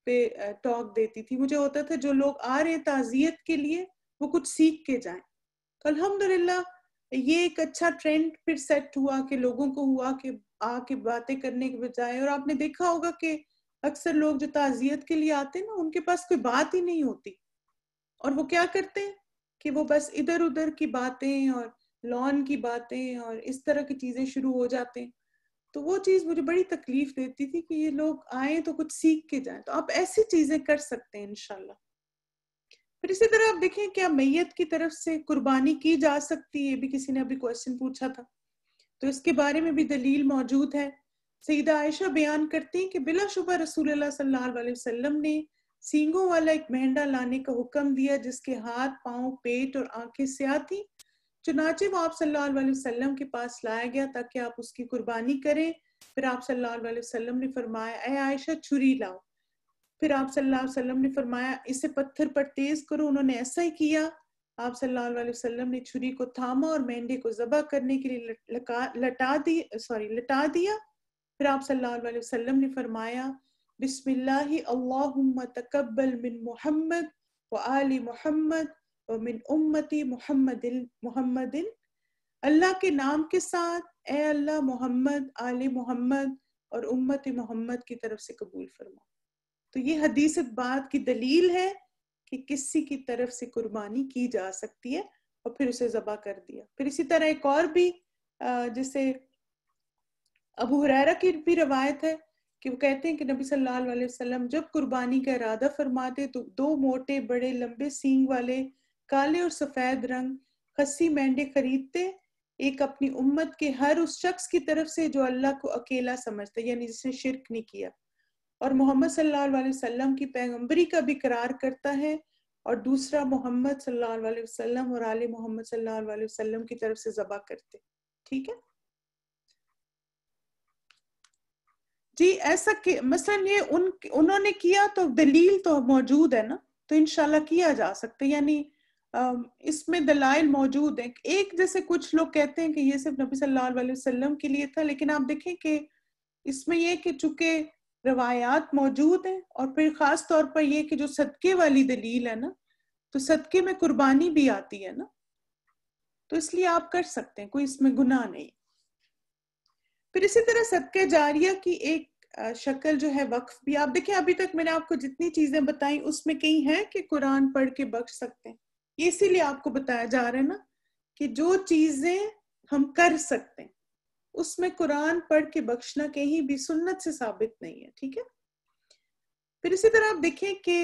پہ ٹاک دیتی تھی. مجھے ہوتا تھا جو لوگ آ رہے ہیں تعزیت کے لیے وہ کچھ سیکھ کے جائیں. تو الحمدللہ یہ ایک اچھا ٹرینڈ پھر سیٹ ہوا کہ لوگوں کو ہوا کہ آ کے باتیں کرنے کے بجائے. اور آپ نے دیکھا ہوگا کہ اکثر لوگ جو تعزیت کے لیے آتے ہیں نا ان کے پاس کوئی بات ہی نہیں ہوتی, اور وہ کیا کرتے ہیں کہ وہ بس ادھر ادھر کی باتیں اور لون کی باتیں اور اس طرح کی چیزیں شروع ہو جاتے ہیں. تو وہ چیز مجھے بڑی تکلیف دیتی تھی کہ یہ لوگ آئیں تو کچھ سیکھ کے جائیں. تو آپ ایسی چیزیں کر سکتے ہیں انشاءاللہ. پھر اسی طرح آپ دیکھیں کیا میت کی طرف سے قربانی کی جا سکتی ہے, یہ بھی کسی نے ابھی کویسچن پوچھا تھا, تو اس کے بارے میں بھی دلیل موجود ہے. سیدہ عائشہ بیان کرتی ہیں کہ بلا شبہ رسول اللہ صلی اللہ علیہ وسلم نے سینگوں والا ایک مہنڈا لانے کا حکم دیا جس کے ہاتھ, پاؤں, پیٹ اور آنکھیں سیاہ تھیں. چنانچہ وہ آپ صلی اللہ علیہ وسلم کے پاس لایا گیا تاکہ آپ اس کی قربانی کریں. پھر آپ صلی اللہ علیہ وسلم نے فرمایا اے عائشہ چھری لاؤ. پھر آپ صلی اللہ علیہ وسلم نے فرمایا اسے پتھر پر تیز کرو. انہوں نے ایسا ہی کیا. آپ صلی اللہ علیہ وسلم نے چھری کو تھاما اور مہنڈے کو ذبح کرنے کے لیے لٹا دیا. پھر آپ صلی اللہ علیہ وسلم نے فرمایا بسم اللہ اللہم تقبل من محمد و آل محمد و من امتی محمد. اللہ کے نام کے ساتھ, اے اللہ محمد, آل محمد اور امت محمد کی طرف سے قبول فرما. تو یہ حدیث بات کی دلیل ہے کہ کسی کی طرف سے قربانی کی جا سکتی ہے اور پھر اسے ذبح کر دیا. پھر اسی طرح ایک اور بھی جسے ابو ہریرہ کی بھی روایت ہے کہ وہ کہتے ہیں کہ نبی صلی اللہ علیہ وسلم جب قربانی کا ارادہ فرماتے تو 2 موٹے بڑے لمبے سینگ والے کالے اور سفید رنگ خصی مینڈے خریدتے, ایک اپنی امت کے ہر اس شخص کی طرف سے جو اللہ کو اکیلا سمجھتا, یعنی جس نے شرک نہیں کیا اور محمد صلی اللہ علیہ وسلم کی پیغمبری کا بھی اقرار کرتا ہے, اور دوسرا محمد صلی اللہ علیہ وسلم اور آل محمد صلی اللہ علیہ وسلم کی طرف سے ذبح کرتے. ٹھیک ہے جی. ایسا کہ مثلا یہ انہوں نے کیا تو دلیل تو موجود ہے نا, تو انشاءاللہ کیا جا سکتا ہے. یعنی اس میں دلائل موجود ہیں. ایک جیسے کچھ لوگ کہتے ہیں کہ یہ صرف نبی صلی اللہ علیہ وسلم کے لیے تھا, لیکن آپ دیکھیں کہ اس میں یہ کہ چونکہ روایات موجود ہیں, اور پھر خاص طور پر یہ کہ جو صدقے والی دلیل ہے نا, تو صدقے میں قربانی بھی آتی ہے نا, تو اس لیے آپ کر سکتے ہیں, کوئی اس میں گناہ نہیں. پھر اسی طرح صدقہ جاریہ کی ایک شکل جو ہے وقف بھی. آپ دیکھیں ابھی تک میں نے آپ کو جتنی چیزیں بتائیں اس میں کہیں ہے کہ قرآن پڑھ کے بخش سکتے ہیں. یہ اسی لیے آپ کو بتایا جا رہا ہے نا کہ جو چیزیں ہم کر سکتے ہیں اس میں قرآن پڑھ کے بخشنا کہیں بھی سنت سے ثابت نہیں ہے. ٹھیک ہے. پھر اسی طرح آپ دیکھیں کہ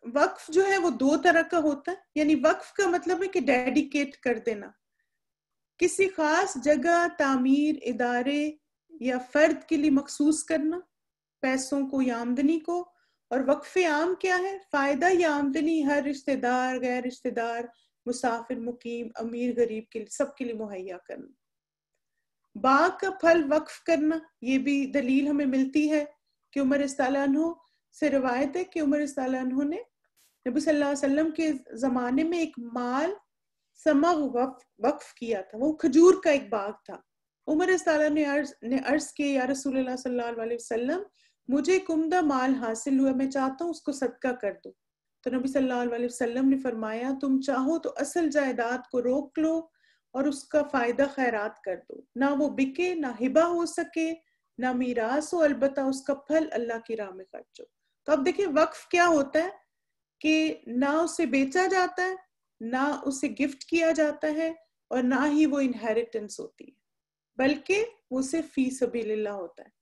وقف جو ہے وہ 2 طرح کا ہوتا ہے. یعنی وقف کا مطلب ہے کہ ڈیڈیکیٹ کر دینا, کسی خاص جگہ, تعمیر, ادارے یا فرد کے لیے مخصوص کرنا, پیسوں کو یا آمدنی کو. اور وقف عام کیا ہے؟ فائدہ یا آمدنی ہر رشتہ دار, غیر رشتہ دار, مسافر, مقیم, امیر, غریب کے لیے, سب کے لیے مہیا کرنا. باغ کا پھل وقف کرنا, یہ بھی دلیل ہمیں ملتی ہے کہ عمر رضی اللہ عنہ سے روایت ہے کہ عمر رضی اللہ عنہ نے نبی صلی اللہ علیہ وسلم کے زمانے میں ایک مال سمغ وقف کیا تھا. وہ کھجور کا ایک باغ تھا. عمر رضی اللہ عنہ نے عرض کیا یا رسول اللہ صلی اللہ علیہ وسلم مجھے ایک عمدہ مال حاصل ہوا, میں چاہتا ہوں اس کو صدقہ کر دو. تو نبی صلی اللہ علیہ وسلم نے فرمایا تم چاہو تو اصل جائیداد کو روک لو اور اس کا فائدہ خیرات کر دو, نہ وہ بکے, نہ ہبہ ہو سکے, نہ میراث ہو, البتہ اس کا پھل اللہ کی راہ میں خرچ ہو. تو اب دیکھیں وقف کیا ہوتا ہے کہ نہ اسے بیچا جاتا ہے, نہ اسے گفٹ کیا جاتا ہے, اور نہ ہی وہ انہیریٹنس ہوتی ہے, بلکہ وہ صرف فی سبیل اللہ ہوتا ہے.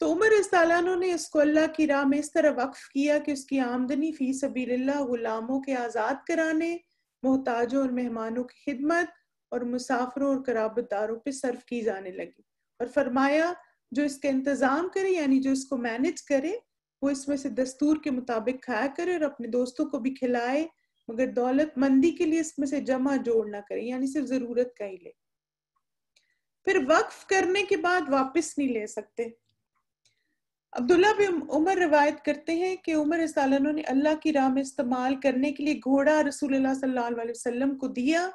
تو عمر رضی اللہ عنہ نے اس کو اللہ کی راہ میں اس طرح وقف کیا کہ اس کی آمدنی فی سبیل اللہ غلاموں کے آزاد کرانے, محتاجوں اور مہمانوں کی خدمت اور مسافروں اور قرابت داروں پہ صرف کی جانے لگی. اور فرمایا جو اس کا انتظام کرے, یعنی جو اس کو مینج کرے, وہ اس میں سے دستور کے مطابق کھایا کرے اور اپنے دوستوں کو بھی کھلائے, مگر دولت مندی کے لیے اس میں سے جمع جوڑ نہ کرے, یعنی صرف ضرورت کا ہی لے. پھر وقف کرنے کے بعد واپس نہیں لے سکتے. عبداللہ بن عمر روایت کرتے ہیں کہ عمر رضی اللہ عنہ نے اللہ کی راہ میں استعمال کرنے کے لیے گھوڑا رسول اللہ صلی اللہ علیہ وسلم کو دیا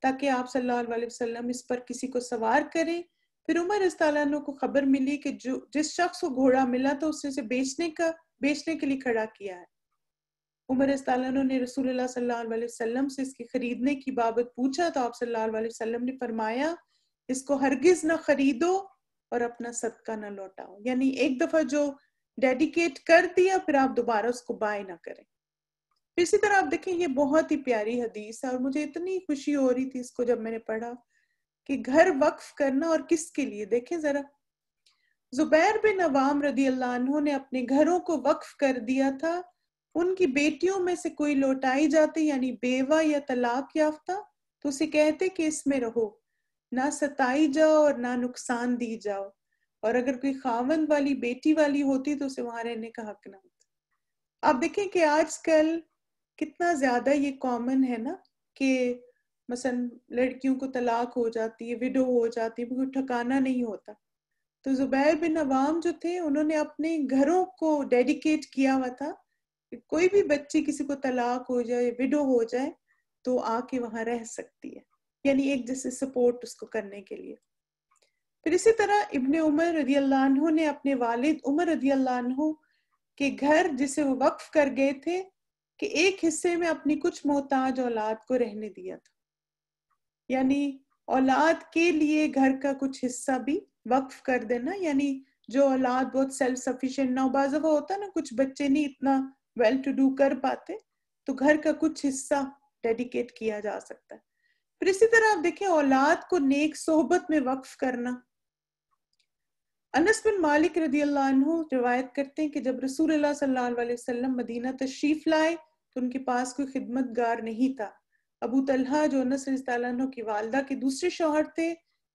تاکہ آپ صلی اللہ علیہ وسلم اس پر کسی کو سوار کریں. پھر عمر رضی اللہ عنہ کو خبر ملی کہ جس شخص کو گھوڑا ملا تو اس نے اسے بیچنے کا بیچنے کے لیے کھڑا کیا ہے. عمر رضی اللہ عنہ نے رسول اللہ صلی اللہ علیہ وسلم سے اس کے خریدنے کی بابت پوچھا تو آپ صلی اللہ علیہ وسلم نے فرمایا اس کو ہرگز نہ خریدو اور اپنا صدقہ نہ لوٹاؤ. یعنی ایک دفعہ جو ڈیڈیکیٹ کر دیا پھر آپ دوبارہ اس کو بائی نہ کریں. اسی طرح آپ دیکھیں یہ بہت ہی پیاری حدیث ہے اور مجھے اتنی خوشی ہو رہی تھی اس کو جب میں نے پڑھا کہ گھر وقف کرنا اور کس کے لیے. دیکھیں ذرا زبیر بن عوام رضی اللہ عنہ نے اپنے گھروں کو وقف کر دیا تھا. ان کی بیٹیوں میں سے کوئی لوٹائی جاتی یعنی بیوہ یا طلاق یافتہ تو اسے کہتے کہ اس میں رہو, نہ ستائی جاؤ اور نہ نقصان دی جاؤ, اور اگر کوئی خاوند والی بیٹی والی ہوتی تو اسے وہاں رہنے کا حق نہ ہوتا. آپ دیکھیں کہ آج کل کتنا زیادہ یہ کامن ہے نا کہ مثلا لڑکیوں کو طلاق ہو جاتی ہے, وڈو ہو جاتی ہے, کوئی ٹھکانہ نہیں ہوتا. تو زبیر بن عوام جو تھے انہوں نے اپنے گھروں کو ڈیڈیکیٹ کیا ہوا تھا کہ کوئی بھی بچی کسی کو طلاق ہو جائے, وڈو ہو جائے تو آ کے وہاں رہ سکتی ہے, یعنی ایک جیسے سپورٹ اس کو کرنے کے لیے. پھر اسی طرح ابن عمر رضی اللہ عنہ نے اپنے والد عمر رضی اللہ عنہ کے گھر جسے وہ وقف کر گئے تھے کہ ایک حصے میں اپنی کچھ محتاج اولاد کو رہنے دیا تھا. یعنی اولاد کے لیے گھر کا کچھ حصہ بھی وقف کر دینا, یعنی جو اولاد بہت سیلف سفیشینٹ نہ, بعض دفعہ ہوتا ہے نا کچھ بچے نہیں اتنا ویل ٹو ڈو کر پاتے تو گھر کا کچھ حصہ ڈیڈیکیٹ کیا جا سکتا ہے. پھر اسی طرح آپ دیکھیں اولاد کو نیک صحبت میں وقف کرنا. انس بن مالک رضی اللہ عنہ روایت کرتے ہیں کہ جب رسول اللہ صلی اللہ علیہ وسلم مدینہ تشریف لائے تو ان کے پاس کوئی خدمت گار نہیں تھا. ابو طلحہ جو انس رضی اللہ عنہ کی والدہ کے دوسرے شوہر تھے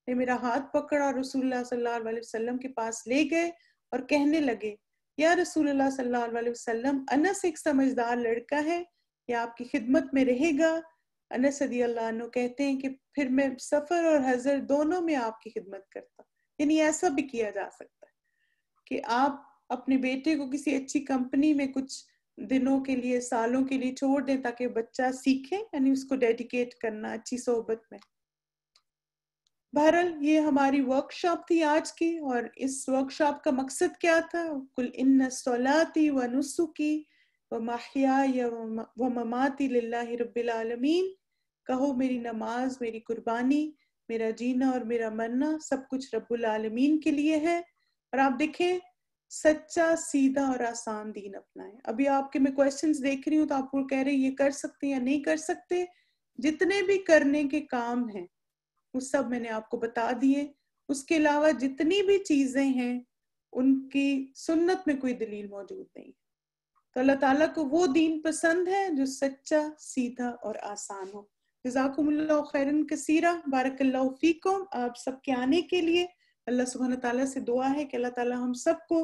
نے میرا ہاتھ پکڑا اور رسول اللہ صلی اللہ علیہ وسلم کے پاس لے گئے اور کہنے لگے یا رسول اللہ صلی اللہ علیہ وسلم انس ایک سمجھدار لڑکا ہے, یا آپ کی خدمت میں رہے گا. انس رضی اللہ عنہ کہتے ہیں کہ پھر میں سفر اور حضر دونوں میں آپ کی خدمت کرتا. یعنی ایسا بھی کیا جا سکتا ہے کہ آپ اپنے بیٹے کو کسی اچھی کمپنی میں کچھ دنوں کے لیے, سالوں کے لیے چھوڑ دیں تاکہ بچہ سیکھے, یعنی اس کو ڈیڈیکیٹ کرنا اچھی صحبت میں. بہرحال یہ ہماری ورک شاپ تھی آج کی, اور اس ورک شاپ کا مقصد کیا تھا؟ قل ان صلاتی و نسکی و محیای و مماتی للہ رب العالمین, کہو میری نماز, میری قربانی, میرا جینا اور میرا مرنا سب کچھ رب العالمین کے لیے ہے. اور آپ دیکھیں سچا, سیدھا اور آسان دین اپنائیں. ابھی آپ کے میں کویسچنز دیکھ رہی ہوں تو آپ کو کہہ رہے ہیں یہ کر سکتے یا نہیں کر سکتے. جتنے بھی کرنے کے کام ہیں وہ سب میں نے آپ کو بتا دیے. اس کے علاوہ جتنی بھی چیزیں ہیں ان کی سنت میں کوئی دلیل موجود نہیں. تو اللہ تعالیٰ کو وہ دین پسند ہے جو سچا, سیدھا اور آسان ہو. جزاکم اللہ خیرن کثیرہ, بارک اللہ فیکم. آپ سب کے آنے کے لیے اللہ سبحانہ تعالیٰ سے دعا ہے کہ اللہ تعالیٰ ہم سب کو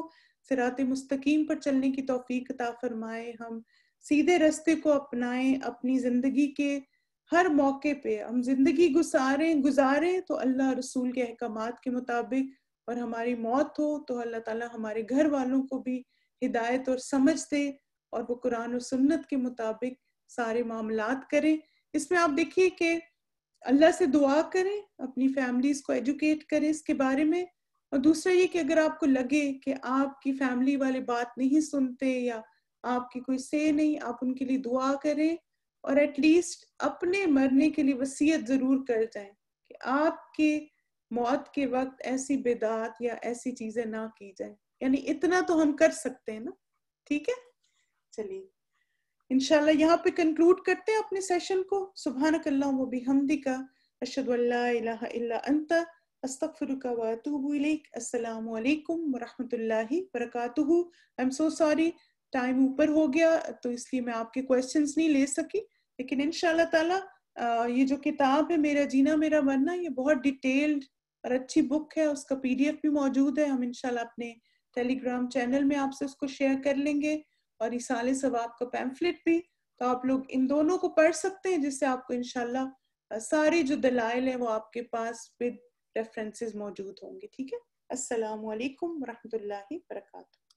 صراط مستقیم پر چلنے کی توفیق عطا فرمائے, ہم سیدھے راستے کو اپنائیں. اپنی زندگی کے ہر موقع پہ ہم زندگی گزاریں تو اللہ رسول کے احکامات کے مطابق, اور ہماری موت ہو تو اللہ تعالیٰ ہمارے گھر والوں کو بھی ہدایت اور سمجھ دے اور وہ قرآن و سنت کے مطابق سارے معاملات کریں. اس میں آپ دیکھیے کہ اللہ سے دعا کریں, اپنی فیملیز کو ایجوکیٹ کریں اس کے بارے میں. اور دوسرا یہ کہ اگر آپ کو لگے کہ آپ کی فیملی والے بات نہیں سنتے یا آپ کی کوئی سے نہیں, آپ ان کے لیے دعا کریں اور ایٹ لیسٹ اپنے مرنے کے لیے وصیت ضرور کر جائیں کہ آپ کے موت کے وقت ایسی بدعات یا ایسی چیزیں نہ کی جائیں. یعنی اتنا تو ہم کر سکتے ہیں نا, ٹھیک ہے. چلیے انشاءاللہ یہاں پہ کنکلوڈ کرتے ہیں اپنے سیشن کو. سبحانک اللہم و بحمدک, اشہد ان لا الہ الا انت, استغفرک و اتوب الیک. السلام علیکم ورحمۃ اللہ وبرکاتہ. I'm so sorry ٹائم اوپر ہو گیا تو اس لیے میں آپ کے کویسچنز نہیں لے سکی, لیکن انشاءاللہ تعالیٰ یہ جو کتاب ہے میرا جینا میرا مرنا, یہ بہت ڈیٹیلڈ اور اچھی بک ہے. اس کا PDF بھی موجود ہے, ہم انشاءاللہ اپنے ٹیلی گرام چینل میں آپ سے اس کو شیئر کر لیں گے, اور ایصال ثواب کا پیمفلٹ بھی. تو آپ لوگ ان دونوں کو پڑھ سکتے ہیں جس سے آپ کو انشاءاللہ سارے جو دلائل ہیں وہ آپ کے پاس ود ریفرنسز موجود ہوں گے. ٹھیک ہے. السلام علیکم ورحمۃ اللہ وبرکاتہ.